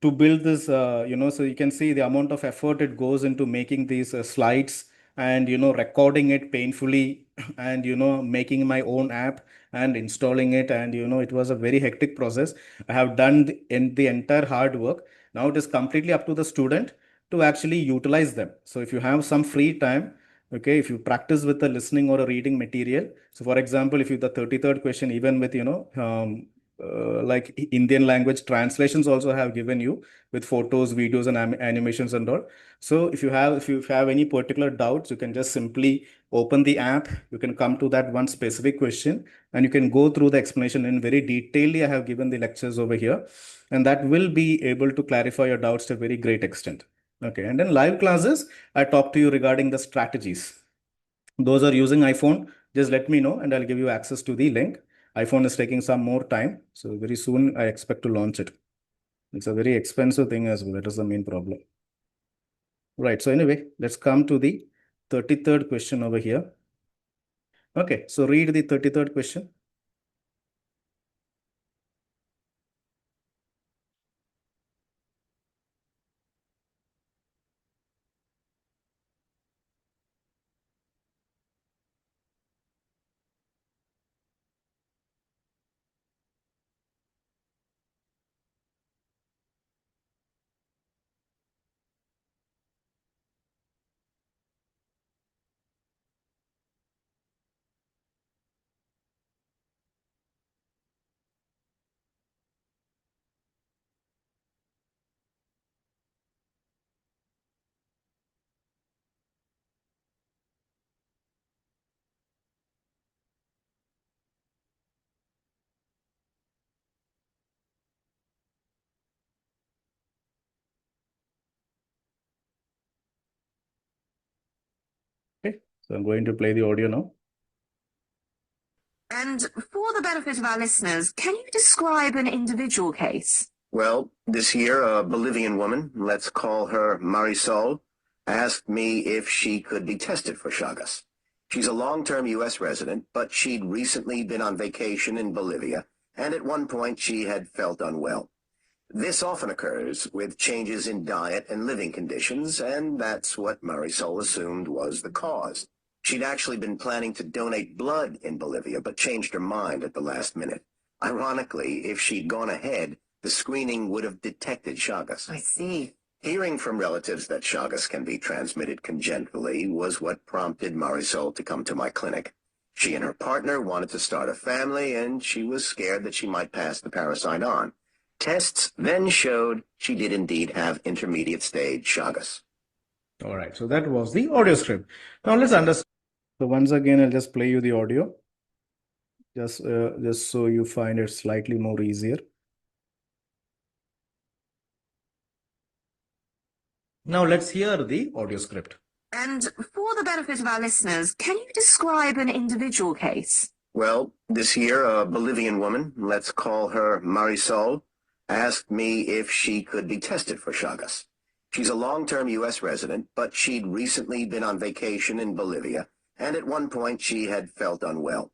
to build this, so you can see the amount of effort it goes into making these slides and, recording it painfully and, making my own app and installing it. And, it was a very hectic process. I have done the entire hard work. Now it is completely up to the student to actually utilize them. So if you have some free time, okay, if you practice with the listening or a reading material. So for example, if you the 33rd question, even with, like Indian language translations also have given you with photos, videos, and animations and all. So if you have any particular doubts, you can just simply open the app. You can come to that one specific question, and you can go through the explanation in very detailedly. I have given the lectures over here, and that will be able to clarify your doubts to a very great extent. Okay, and then live classes, I talk to you regarding the strategies. Those are using iPhone, just let me know and I'll give you access to the link. iPhone is taking some more time, so very soon I expect to launch it. It's a very expensive thing as well. That is the main problem. Right, so anyway, let's come to the 33rd question over here. Okay, so read the 33rd question. Okay, so I'm going to play the audio now. And for the benefit of our listeners, can you describe an individual case? Well, this year, a Bolivian woman, let's call her Marisol, asked me if she could be tested for Chagas. She's a long-term U.S. resident, but she'd recently been on vacation in Bolivia, and at one point she had felt unwell. This often occurs with changes in diet and living conditions, and that's what Marisol assumed was the cause. She'd actually been planning to donate blood in Bolivia, but changed her mind at the last minute. Ironically, if she'd gone ahead, the screening would have detected Chagas. I see. Hearing from relatives that Chagas can be transmitted congenitally was what prompted Marisol to come to my clinic. She and her partner wanted to start a family, and she was scared that she might pass the parasite on. Tests then showed she did indeed have intermediate stage Chagas. All right, so that was the audio script. Now let's understand. So once again, I'll just play you the audio, just so you find it slightly more easier. Now let's hear the audio script. And for the benefit of our listeners, can you describe an individual case? Well, this year, a Bolivian woman, let's call her Marisol, asked me if she could be tested for Chagas. She's a long-term U.S. resident, but she'd recently been on vacation in Bolivia, and at one point she had felt unwell.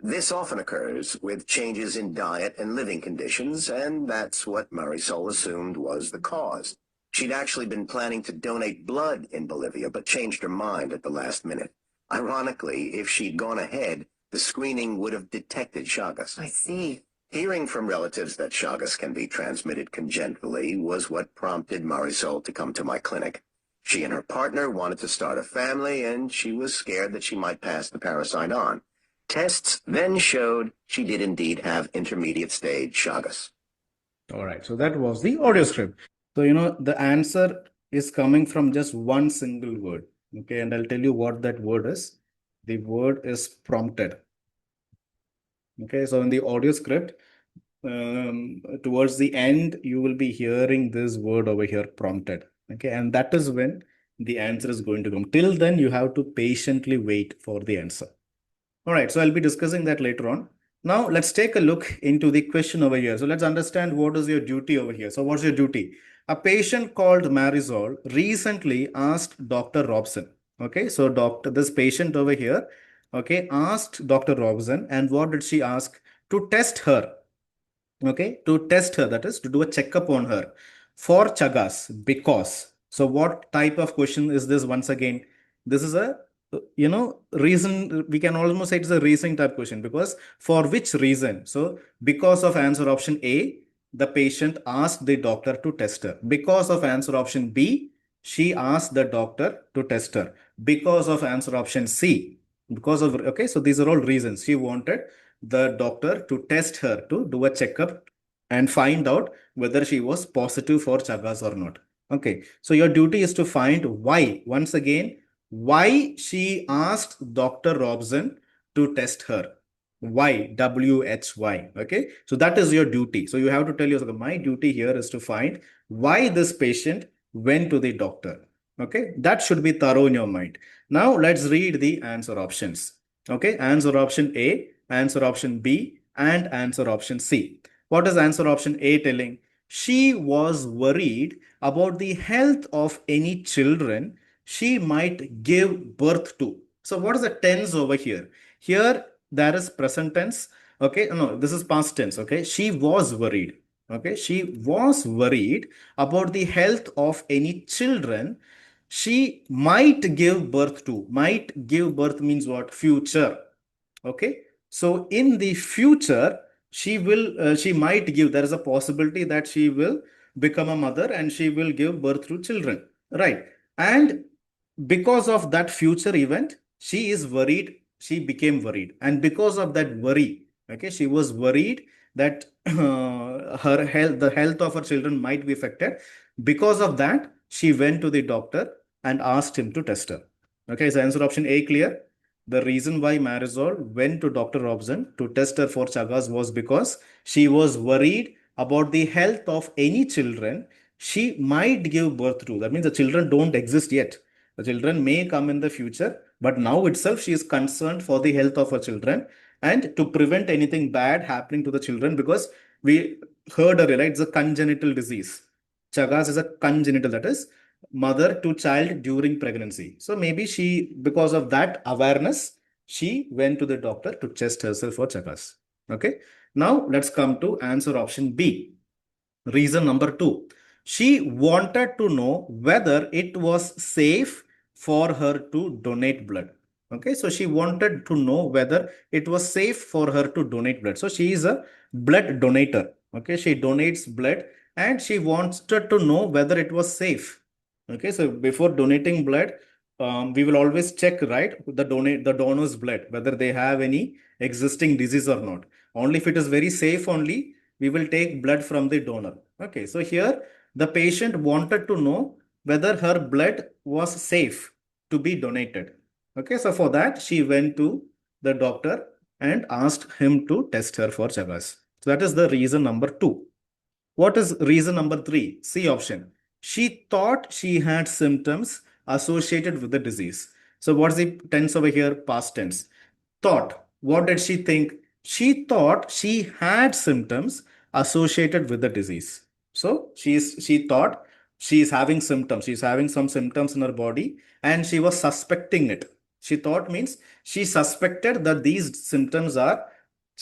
This often occurs with changes in diet and living conditions, and that's what Marisol assumed was the cause. She'd actually been planning to donate blood in Bolivia, but changed her mind at the last minute. Ironically, if she'd gone ahead, the screening would have detected Chagas. I see. Hearing from relatives that Chagas can be transmitted congenitally was what prompted Marisol to come to my clinic. She and her partner wanted to start a family, and she was scared that she might pass the parasite on. Tests then showed she did indeed have intermediate stage Chagas. All right, so that was the audio script. So, the answer is coming from just one single word. Okay, and I'll tell you what that word is. The word is prompted. Okay, so in the audio script, towards the end, you will be hearing this word over here, prompted. Okay, and that is when the answer is going to come. Till then, you have to patiently wait for the answer. All right, so I'll be discussing that later on. Now, let's take a look into the question over here. So let's understand what is your duty over here. So what's your duty? A patient called Marisol recently asked Dr. Robson. Okay, so this patient over here, okay, asked Dr. Robson, and what did she ask? To test her. Okay, to test her, that is to do a checkup on her for chagas, because. So what type of question is this? Once again, this is a reason. We can almost say it's a reasoning type question, because for which reason? So because of answer option A, the patient asked the doctor to test her. Because of answer option B, she asked the doctor to test her. Because of answer option C, because of, okay, so these are all reasons. She wanted the doctor to test her, to do a checkup and find out whether she was positive for chagas or not. Okay, so your duty is to find why. Once again, why she asked Dr. Robson to test her. Why? WHY. Okay, so that is your duty. So you have to tell yourself, my duty here is to find why this patient went to the doctor. Okay, that should be thorough in your mind. Now let's read the answer options. Okay, answer option A, answer option B, and answer option C. What is answer option A telling? She was worried about the health of any children she might give birth to. So what is the tense over here? Here there is present tense. Okay, no, this is past tense. Okay, she was worried. Okay, she was worried about the health of any children she might give birth to. Might give birth means what? Future. Okay, so in the future, she might give, there is a possibility that she will become a mother and she will give birth to children, right? And because of that future event, she is worried, she became worried. And because of that worry, okay, she was worried that her health, the health of her children might be affected. Because of that, she went to the doctor and asked him to test her. Okay, is answer option A clear? The reason why Marisol went to Dr. Robson to test her for Chagas was because she was worried about the health of any children she might give birth to. That means the children don't exist yet. The children may come in the future, but now itself she is concerned for the health of her children and to prevent anything bad happening to the children, because we heard earlier, right? It's a congenital disease. Chagas is a congenital, that is mother to child during pregnancy. So maybe she, because of that awareness, she went to the doctor to test herself for chagas. Okay. Now let's come to answer option B. Reason number 2. She wanted to know whether it was safe for her to donate blood. Okay, so she wanted to know whether it was safe for her to donate blood. So she is a blood donator. Okay, she donates blood and she wanted to know whether it was safe. Okay, so before donating blood, we will always check, right, the donor's blood, whether they have any existing disease or not. Only if it is very safe only, we will take blood from the donor. Okay, so here the patient wanted to know whether her blood was safe to be donated. Okay, so for that, she went to the doctor and asked him to test her for Chagas. So that is the reason number 2. What is reason number 3? C option. She thought she had symptoms associated with the disease. So what's the tense over here? Past tense. Thought. What did she think? She thought she had symptoms associated with the disease. So she thought she is having symptoms. She's having some symptoms in her body and she was suspecting it. She thought means she suspected that these symptoms are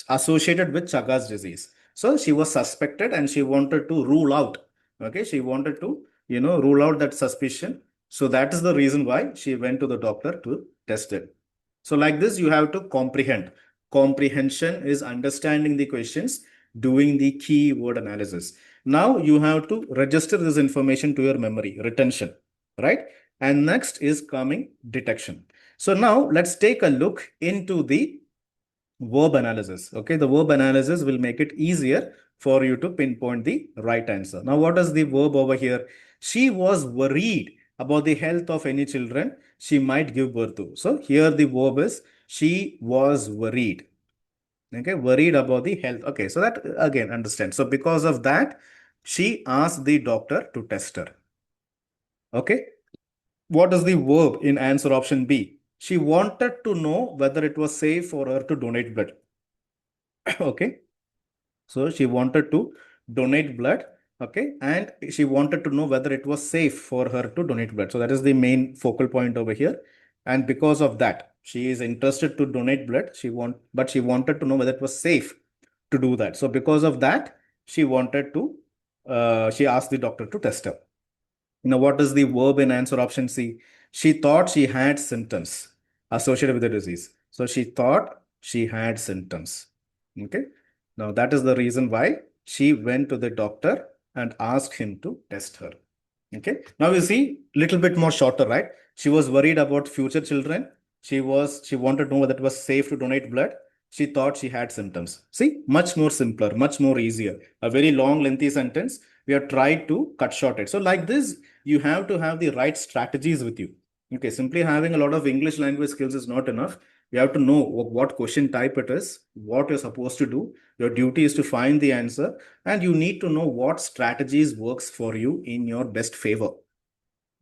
associated with Chagas disease. So she was suspected and she wanted to rule out. Okay, she wanted to, rule out that suspicion. So that is the reason why she went to the doctor to test it. So like this, you have to comprehend. Comprehension is understanding the questions, doing the keyword analysis. Now you have to register this information to your memory, retention, right? And next is coming detection. So now let's take a look into the verb analysis. Okay, the verb analysis will make it easier for you to pinpoint the right answer. Now, what is the verb over here? She was worried about the health of any children she might give birth to. So here the verb is she was worried. Okay, worried about the health. Okay, so that again understand. So because of that, she asked the doctor to test her. Okay, what is the verb in answer option B? She wanted to know whether it was safe for her to donate blood. Okay, so she wanted to donate blood. Okay, and she wanted to know whether it was safe for her to donate blood. So that is the main focal point over here. And because of that, she is interested to donate blood. But she wanted to know whether it was safe to do that. So because of that, she wanted to, she asked the doctor to test her. Now, what is the verb in answer option C? She thought she had symptoms associated with the disease. So she thought she had symptoms. Okay. Now, that is the reason why she went to the doctor and asked him to test her. Okay. Now you see, little bit more shorter, right? She was worried about future children. She wanted to know whether it was safe to donate blood. She thought she had symptoms. See, much more simpler, much more easier. A very long, lengthy sentence. We have tried to cut short it. So like this, you have to have the right strategies with you. Okay, simply having a lot of English language skills is not enough. You have to know what question type it is, what you're supposed to do. Your duty is to find the answer, and you need to know what strategies works for you in your best favor.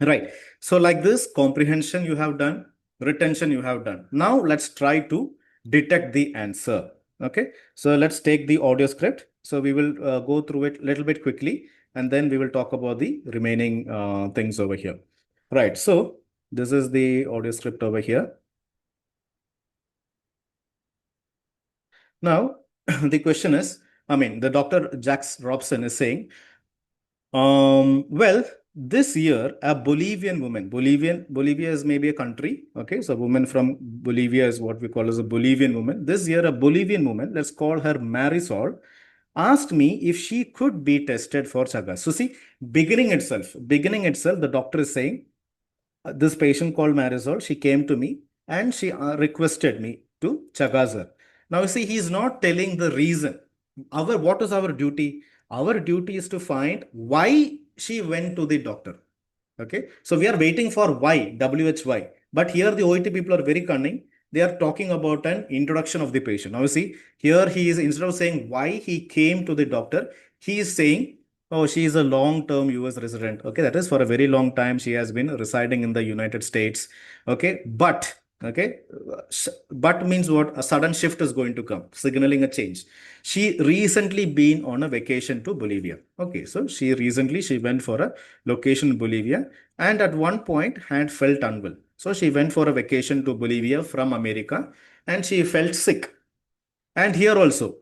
Right. So like this, comprehension you have done, retention you have done. Now let's try to detect the answer. Okay. So let's take the audio script. So we will go through it a little bit quickly, and then we will talk about the remaining things over here. Right. So this is the audio script over here. Now, the question is, the Dr. Jax Robson is saying, well, this year, a Bolivian woman, Bolivia is maybe a country. Okay. So a woman from Bolivia is what we call as a Bolivian woman. This year, a Bolivian woman, let's call her Marisol, asked me if she could be tested for Chagas. So see, beginning itself, the doctor is saying, this patient called Marisol, she came to me and she requested me to Chagas her. Now, you see, he's not telling the reason. What is our duty? Our duty is to find why she went to the doctor. Okay. So we are waiting for why, WHY. But here the OET people are very cunning. They are talking about an introduction of the patient. Now, you see, here he is, instead of saying why he came to the doctor, he is saying, oh, she is a long-term US resident. Okay. That is for a very long time. She has been residing in the United States. Okay. But means what? A sudden shift is going to come, signaling a change. She recently been on a vacation to Bolivia. Okay, so she went for a location in Bolivia, and at one point had felt unwell. So she went for a vacation to Bolivia from America, and she felt sick. And here also,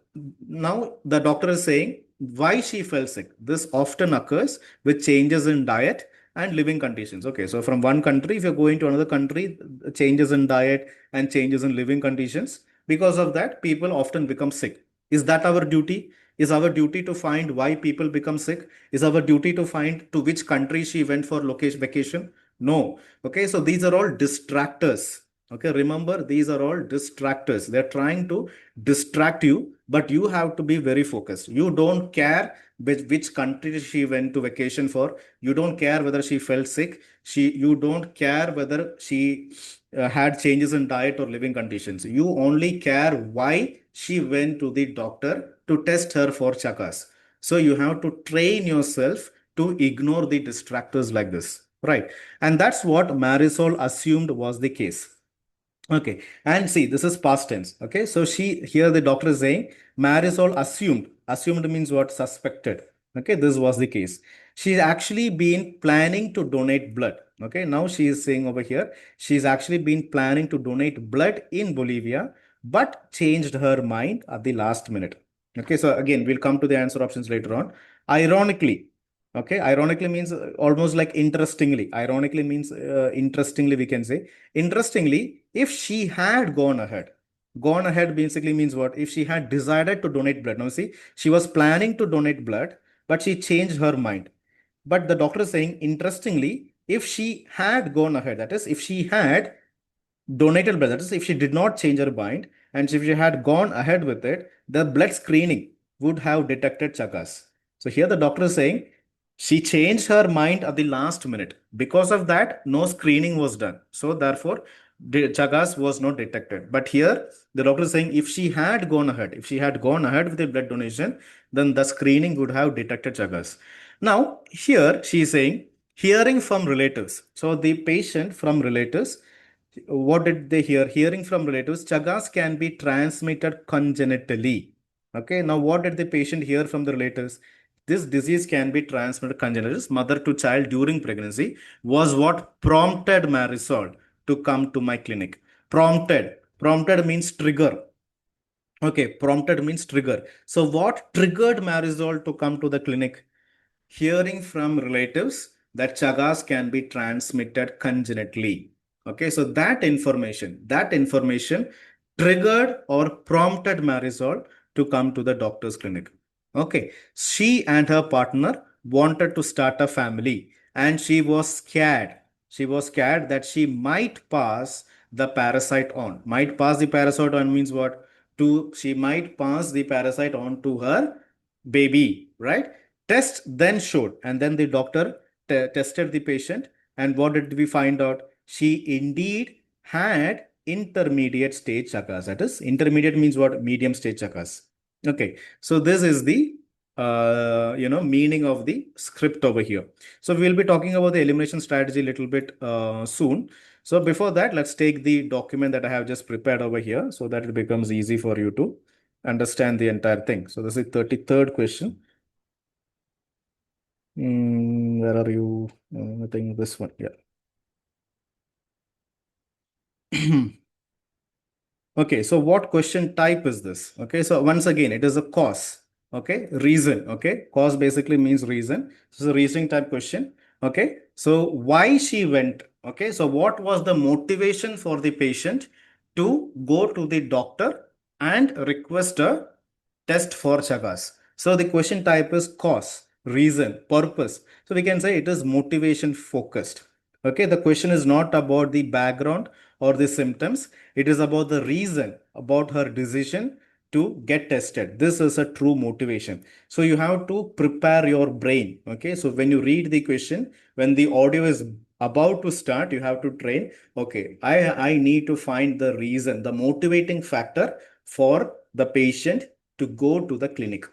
now the doctor is saying why she fell sick. This often occurs with changes in diet and living conditions. Okay, so from one country, if you're going to another country, changes in diet and changes in living conditions. Because of that, people often become sick. Is that our duty? Is our duty to find why people become sick? Is our duty to find to which country she went for vacation? No. Okay, so these are all distractors. Okay, remember, these are all distractors. They're trying to distract you, but you have to be very focused. You don't care which country she went to vacation for. You don't care whether she felt sick. You don't care whether she had changes in diet or living conditions. You only care why she went to the doctor to test her for chakas. So you have to train yourself to ignore the distractors like this, right? And that's what Marisol assumed was the case. Okay, and see, this is past tense. Okay, so here the doctor is saying Marisol assumed means what? Suspected. Okay, this was the case. She's actually been planning to donate blood. Okay, now she is saying over here she's actually been planning to donate blood in Bolivia, but changed her mind at the last minute. Okay, so again, we'll come to the answer options later on. Ironically, okay, ironically means almost like interestingly. Ironically means interestingly, we can say. Interestingly, if she had gone ahead basically means what? If she had decided to donate blood. Now, see, she was planning to donate blood, but she changed her mind. But the doctor is saying, interestingly, if she had gone ahead, that is, if she had donated blood, that is, if she did not change her mind, and if she had gone ahead with it, the blood screening would have detected chagas. So here the doctor is saying, She changed her mind at the last minute. Because of that, no screening was done. So therefore, the Chagas was not detected. But here, the doctor is saying if she had gone ahead, with the blood donation, then the screening would have detected Chagas. Now, here she is saying hearing from relatives. So the patient from relatives, what did they hear? Hearing from relatives, Chagas can be transmitted congenitally. Okay, now what did the patient hear from the relatives? This disease can be transmitted congenitally, mother to child during pregnancy, was what prompted Marisol to come to my clinic. Prompted means trigger. Okay, prompted means trigger. So what triggered Marisol to come to the clinic? Hearing from relatives that Chagas can be transmitted congenitally. Okay, so that information triggered or prompted Marisol to come to the doctor's clinic. Okay, she and her partner wanted to start a family, and she was scared. She was scared that she might pass the parasite on. Might pass the parasite on means what? She might pass the parasite on to her baby, right? Test then showed, and then the doctor tested the patient, and what did we find out? She indeed had intermediate stage chakas. That is, intermediate means what? Medium stage chakas. Okay, so this is the meaning of the script over here. So we'll be talking about the elimination strategy a little bit soon. So before that, let's take the document that I have just prepared over here so that it becomes easy for you to understand the entire thing. So this is 33rd question. Where are you? I think this one. Yeah. Okay, so what question type is this? Okay, so once again, it is a cause. Okay, reason. Okay, cause basically means reason. This is a reasoning type question. Okay, so why she went? Okay, so what was the motivation for the patient to go to the doctor and request a test for Chagas? So the question type is cause, reason, purpose. So we can say it is motivation focused. Okay, the question is not about the background or the symptoms. It is about the reason, about her decision to get tested. This is a true motivation. So you have to prepare your brain. Okay, so when you read the question, when the audio is about to start, you have to train. Okay, I need to find the reason, the motivating factor for the patient to go to the clinic.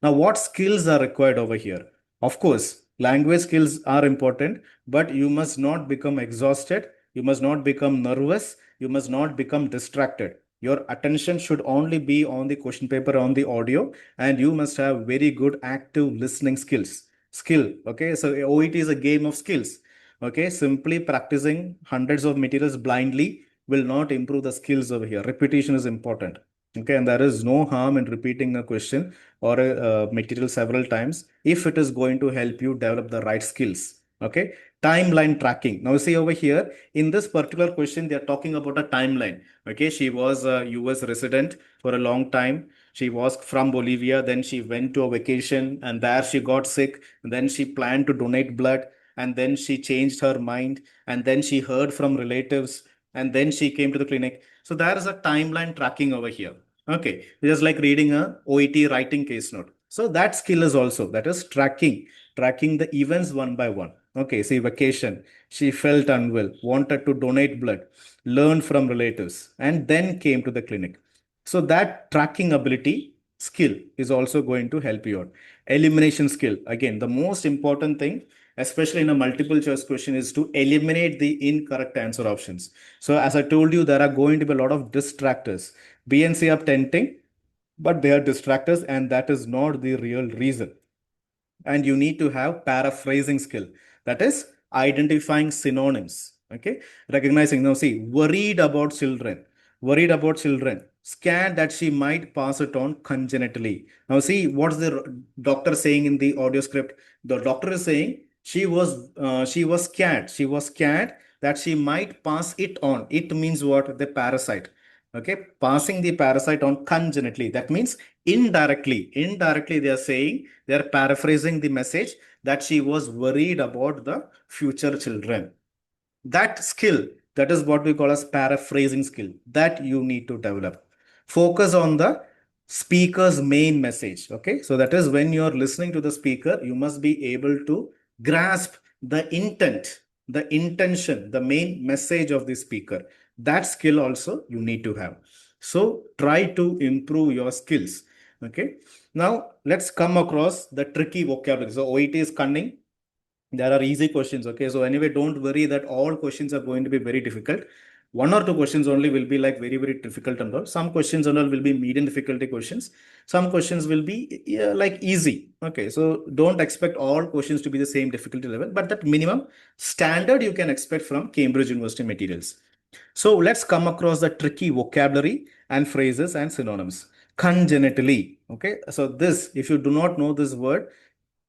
Now, what skills are required over here? Of course, language skills are important, but you must not become exhausted. You must not become nervous. You must not become distracted. Your attention should only be on the question paper, on the audio, and you must have very good active listening skills. Okay. So OET is a game of skills. Okay. Simply practicing hundreds of materials blindly will not improve the skills over here. Repetition is important. Okay. And there is no harm in repeating a question or a material several times if it is going to help you develop the right skills. Okay. Timeline tracking. Now see over here in this particular question, they are talking about a timeline. Okay. She was a US resident for a long time. She was from Bolivia. Then she went to a vacation and there she got sick. And then she planned to donate blood. And then she changed her mind. And then she heard from relatives. And then she came to the clinic. So there is a timeline tracking over here. Okay, just like reading a OET writing case note. So that skill is also, that is tracking the events one by one. Okay, see vacation, she felt unwell, wanted to donate blood, learned from relatives, and then came to the clinic. So that tracking ability skill is also going to help you out. Elimination skill, again, the most important thing, especially in a multiple choice question, is to eliminate the incorrect answer options. So as I told you, there are going to be a lot of distractors. BNC are tempting, but they are distractors, and that is not the real reason. And you need to have paraphrasing skill, that is identifying synonyms. Okay, recognizing. Now see, worried about children, scared that she might pass it on congenitally. Now see, what's the doctor saying in the audio script? The doctor is saying she was scared that she might pass it on. It means what? The parasite. Okay, passing the parasite on congenitally, that means indirectly they are saying, they are paraphrasing the message that she was worried about the future children. That skill, that is what we call as paraphrasing skill, that you need to develop. Focus on the speaker's main message. Okay, so that is when you're listening to the speaker, you must be able to grasp the intent, the intention, the main message of the speaker. That skill also you need to have. So try to improve your skills. Okay, now let's come across the tricky vocabulary. So OET is cunning. There are easy questions. Okay, so anyway, don't worry that all questions are going to be very difficult. One or two questions only will be like very, very difficult and all. Some questions and all will be medium difficulty questions. Some questions will be like easy. Okay, so don't expect all questions to be the same difficulty level, but that minimum standard you can expect from Cambridge University materials. So let's come across the tricky vocabulary and phrases and synonyms. Congenitally. Okay, so this, if you do not know this word,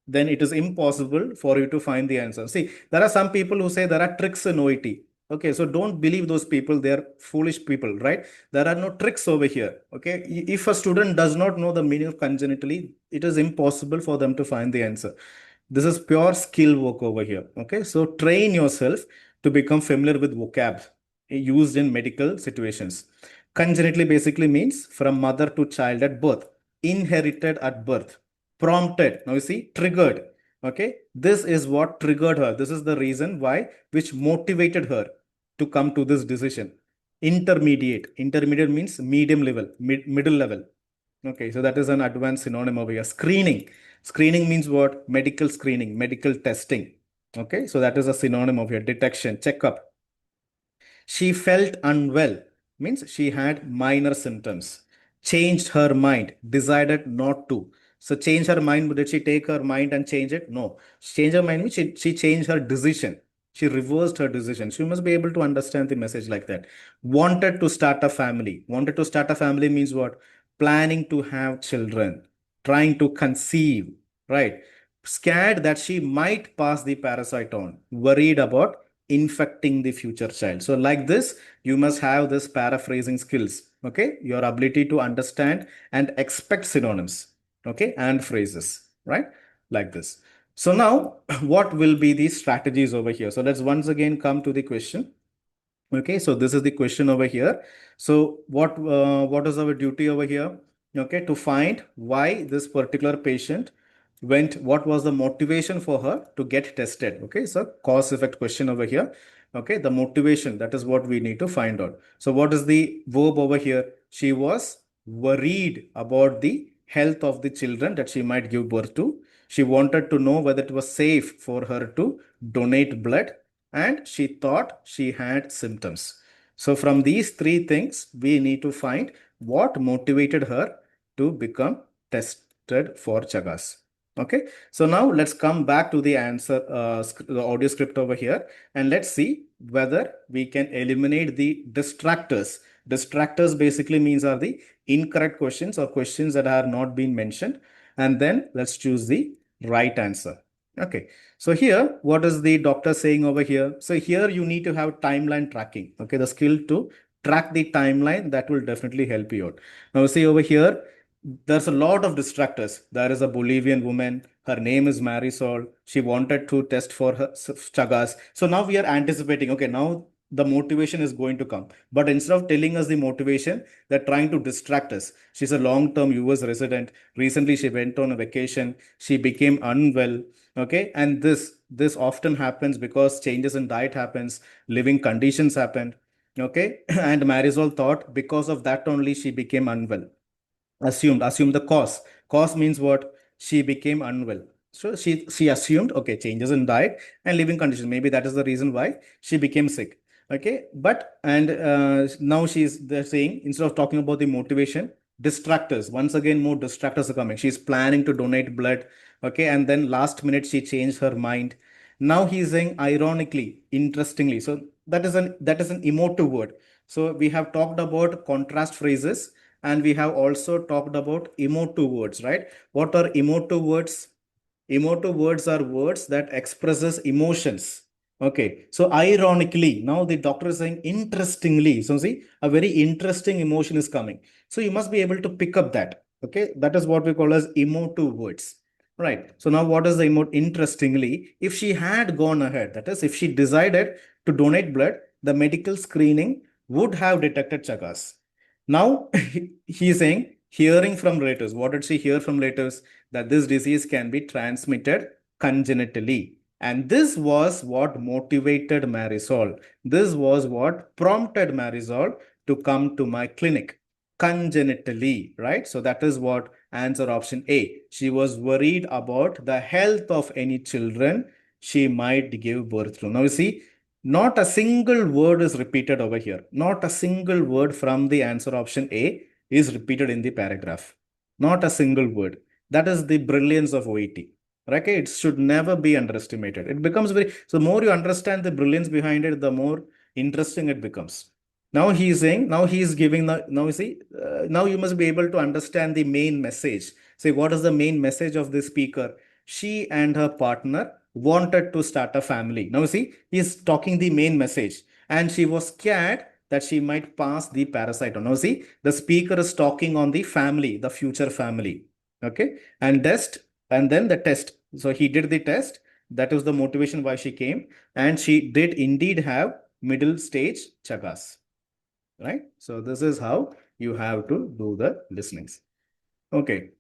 then it is impossible for you to find the answer. See, there are some people who say there are tricks in OET. Okay, so don't believe those people. They are foolish people, right? There are no tricks over here. Okay, if a student does not know the meaning of congenitally, it is impossible for them to find the answer. This is pure skill work over here. Okay, so train yourself to become familiar with vocab used in medical situations. Congenitally basically means from mother to child at birth, inherited at birth, prompted. Now you see, triggered. Okay, this is what triggered her. This is the reason why, which motivated her to come to this decision. Intermediate. Intermediate means medium level, middle level. Okay, so that is an advanced synonym over here. Screening. Screening means what? Medical screening, medical testing. Okay, so that is a synonym of here. Detection, checkup. She felt unwell, means she had minor symptoms. Changed her mind, decided not to. So change her mind, did she take her mind and change it? No. Change her mind means she changed her decision. She reversed her decision. She must be able to understand the message like that. Wanted to start a family. Wanted to start a family means what? Planning to have children, trying to conceive, right? Scared that she might pass the parasite on, worried about infecting the future child. So like this, you must have this paraphrasing skills. Okay, your ability to understand and expect synonyms. Okay, and phrases, right? Like this. So now, what will be the strategies over here? So let's once again come to the question. Okay, so this is the question over here. So what is our duty over here? Okay, to find why this particular patient went, what was the motivation for her to get tested? Okay, so cause effect question over here. Okay, the motivation, that is what we need to find out. So what is the verb over here? She was worried about the health of the children that she might give birth to. She wanted to know whether it was safe for her to donate blood, and she thought she had symptoms. So from these three things, we need to find what motivated her to become tested for Chagas. Okay, so now let's come back to the answer, the audio script over here, and let's see whether we can eliminate the distractors. Distractors basically means are the incorrect questions or questions that are not being mentioned, and then let's choose the right answer. Okay, so here, what is the doctor saying over here? So here you need to have timeline tracking. Okay, the skill to track the timeline, that will definitely help you out. Now see over here, there's a lot of distractors. There is a Bolivian woman. Her name is Marisol. She wanted to test for her Chagas. So now we are anticipating, okay, now the motivation is going to come. But instead of telling us the motivation, they're trying to distract us. She's a long-term US resident. Recently, she went on a vacation. She became unwell. Okay, and this often happens because changes in diet happens, living conditions happen. Okay, and Marisol thought because of that only she became unwell. Assumed the cause means what? She became unwell. So she assumed, okay, changes in diet and living conditions, maybe that is the reason why she became sick. Okay, but and now they're saying, instead of talking about the motivation, distractors, once again more distractors are coming. She's planning to donate blood. Okay, and then last minute she changed her mind. Now he's saying ironically, interestingly. So that is an emotive word. So we have talked about contrast phrases, and we have also talked about emotive words, right? What are emotive words? Emotive words are words that expresses emotions. Okay, so ironically, now the doctor is saying interestingly. So see, a very interesting emotion is coming. So you must be able to pick up that. Okay, that is what we call as emotive words. Right. So now what is the interestingly? If she had gone ahead, that is, if she decided to donate blood, the medical screening would have detected Chagas. Now he is saying Hearing from relatives. What did she hear from relatives? That this disease can be transmitted congenitally. And this was what motivated Marisol. This was what prompted Marisol to come to my clinic congenitally, right? So that is what answer option A. She was worried about the health of any children she might give birth to. Now you see, not a single word is repeated over here. Not a single word from the answer option A is repeated in the paragraph. Not a single word. That is the brilliance of OET. Okay, it should never be underestimated. It becomes very, so more you understand the brilliance behind it, the more interesting it becomes. Now he is saying, now he is giving the, now you see, now you must be able to understand the main message. Say, what is the main message of the speaker? She and her partner wanted to start a family. Now you see, he is talking the main message, and she was scared that she might pass the parasite on. Now see, the speaker is talking on the family, the future family. Okay, and then the test. So he did the test. That was the motivation why she came, and she did indeed have middle stage chagas. Right? So this is how you have to do the listenings. Okay.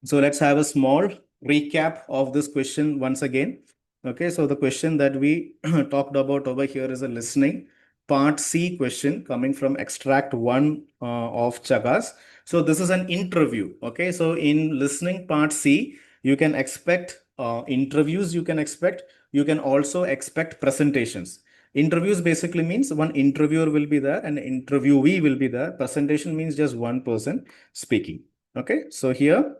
So let's have a small recap of this question once again. Okay, so the question that we talked about over here is a listening part C question coming from extract 1 of Chagas. So this is an interview. Okay, so in listening part C, you can expect interviews, you can also expect presentations. Interviews basically means one interviewer will be there and interviewee will be there. Presentation means just one person speaking. Okay, so here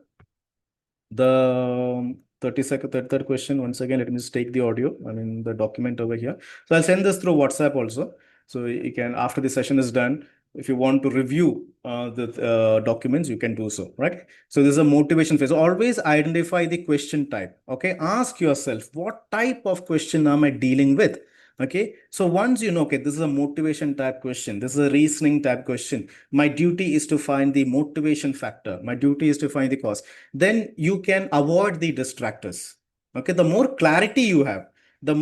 the 30-second third question, once again, let me just take the audio, I mean the document over here. So I'll send this through WhatsApp also. So you can, after the session is done, if you want to review the documents, you can do so, right? So this is a motivation phase. Always identify the question type. Okay, ask yourself, what type of question am I dealing with? Okay, so once you know, okay, this is a motivation type question, this is a reasoning type question, my duty is to find the motivation factor, my duty is to find the cause, then you can avoid the distractors. Okay, the more clarity you have, the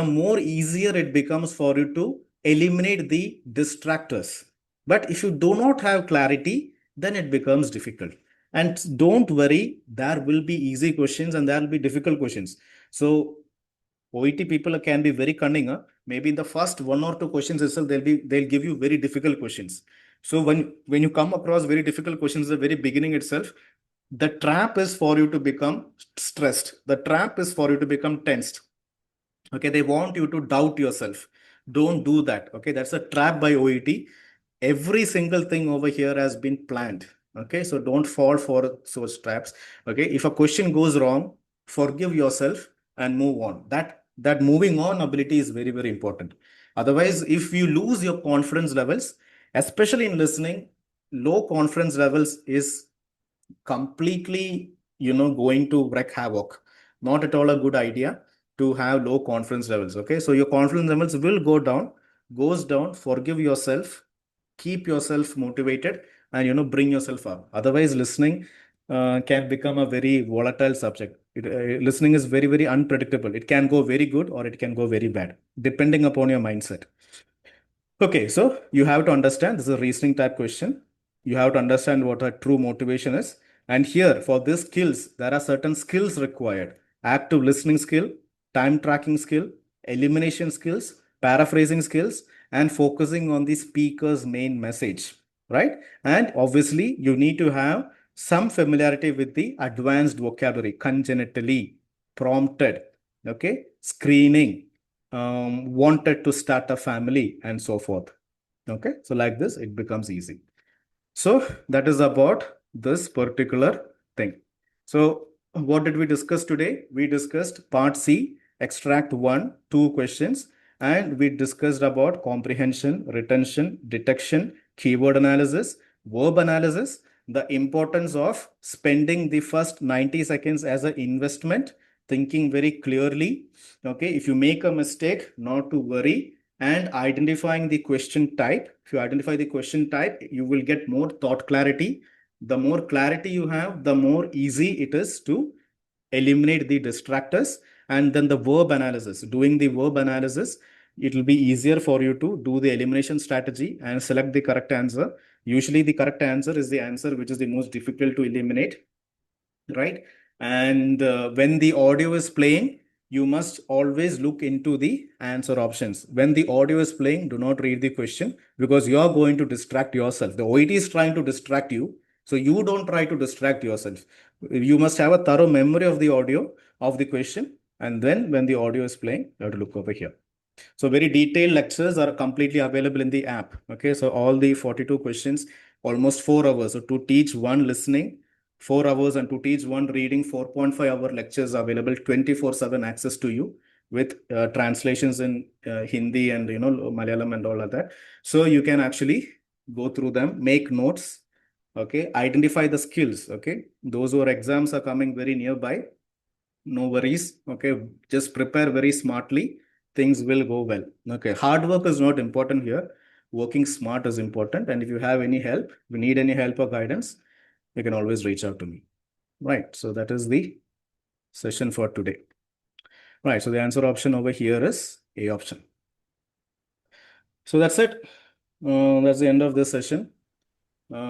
more easier it becomes for you to eliminate the distractors. But if you do not have clarity, then it becomes difficult. And don't worry, there will be easy questions and there will be difficult questions. So OET people can be very cunning. Maybe in the first 1 or 2 questions itself, they'll give you very difficult questions. So when you come across very difficult questions at the very beginning itself, the trap is for you to become stressed. The trap is for you to become tensed. Okay, they want you to doubt yourself. Don't do that. Okay, that's a trap by OET. Every single thing over here has been planned. Okay, so don't fall for such traps. Okay, if a question goes wrong, forgive yourself and move on. That moving on ability is very, very important. Otherwise, if you lose your confidence levels, especially in listening, low confidence levels is completely, going to wreak havoc. Not at all a good idea to have low confidence levels. Okay, so your confidence levels will goes down. Forgive yourself, keep yourself motivated, and bring yourself up. Otherwise, listening can become a very volatile subject. Listening is very, very unpredictable. It can go very good or it can go very bad, depending upon your mindset. Okay, so you have to understand this is a reasoning type question. You have to understand what a true motivation is. And here, for these skills, there are certain skills required: active listening skill, time tracking skill, elimination skills, paraphrasing skills, and focusing on the speaker's main message, right? And obviously, you need to have some familiarity with the advanced vocabulary, congenitally, prompted, okay, screening, wanted to start a family, and so forth. Okay, so like this, it becomes easy. So that is about this particular thing. So what did we discuss today? We discussed part C, extract 1, 2 questions, and we discussed about comprehension, retention, detection, keyword analysis, verb analysis, the importance of spending the first 90 seconds as an investment, thinking very clearly. Okay, if you make a mistake, not to worry, and identifying the question type. If you identify the question type, you will get more thought clarity. The more clarity you have, the more easy it is to eliminate the distractors. And then the verb analysis, doing the verb analysis, it will be easier for you to do the elimination strategy and select the correct answer. Usually the correct answer is the answer which is the most difficult to eliminate, right? And when the audio is playing, you must always look into the answer options. When the audio is playing, do not read the question because you are going to distract yourself. The OET is trying to distract you. So you don't try to distract yourself. You must have a thorough memory of the audio of the question. And then when the audio is playing, you have to look over here. So very detailed lectures are completely available in the app. Okay, so all the 42 questions, almost 4 hours. So to teach one listening, 4 hours, and to teach one reading, 4.5-hour lectures available, 24/7 access to you with translations in Hindi and Malayalam and all of that. So you can actually go through them, make notes, okay, identify the skills. Okay, those who are exams are coming very nearby, no worries. Okay, just prepare very smartly. Things will go well. Okay, hard work is not important here. Working smart is important. And if you have any help, if you need any help or guidance, you can always reach out to me. Right. So that is the session for today. Right. So the answer option over here is A option. So that's it. That's the end of this session.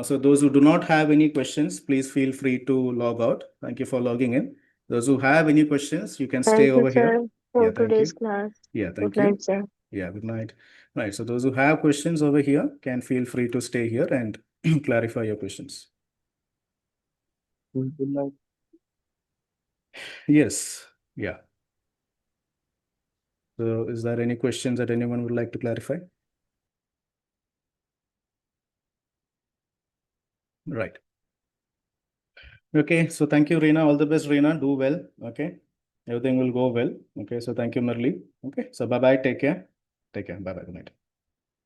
So those who do not have any questions, please feel free to log out. Thank you for logging in. Those who have any questions, you can stay Thank you, over here. sir, for Yeah, thank today's you. class. Yeah, Good thank you. night, sir. Yeah, good night. Right. So those who have questions over here can feel free to stay here and clarify your questions. Good night. Yes. Yeah. So is there any questions that anyone would like to clarify? Right. Okay. So thank you, Reena. All the best, Reena. Do well. Okay. Everything will go well. Okay. So thank you, Murli. Okay. So bye-bye. Take care. Take care. Bye-bye. Good night.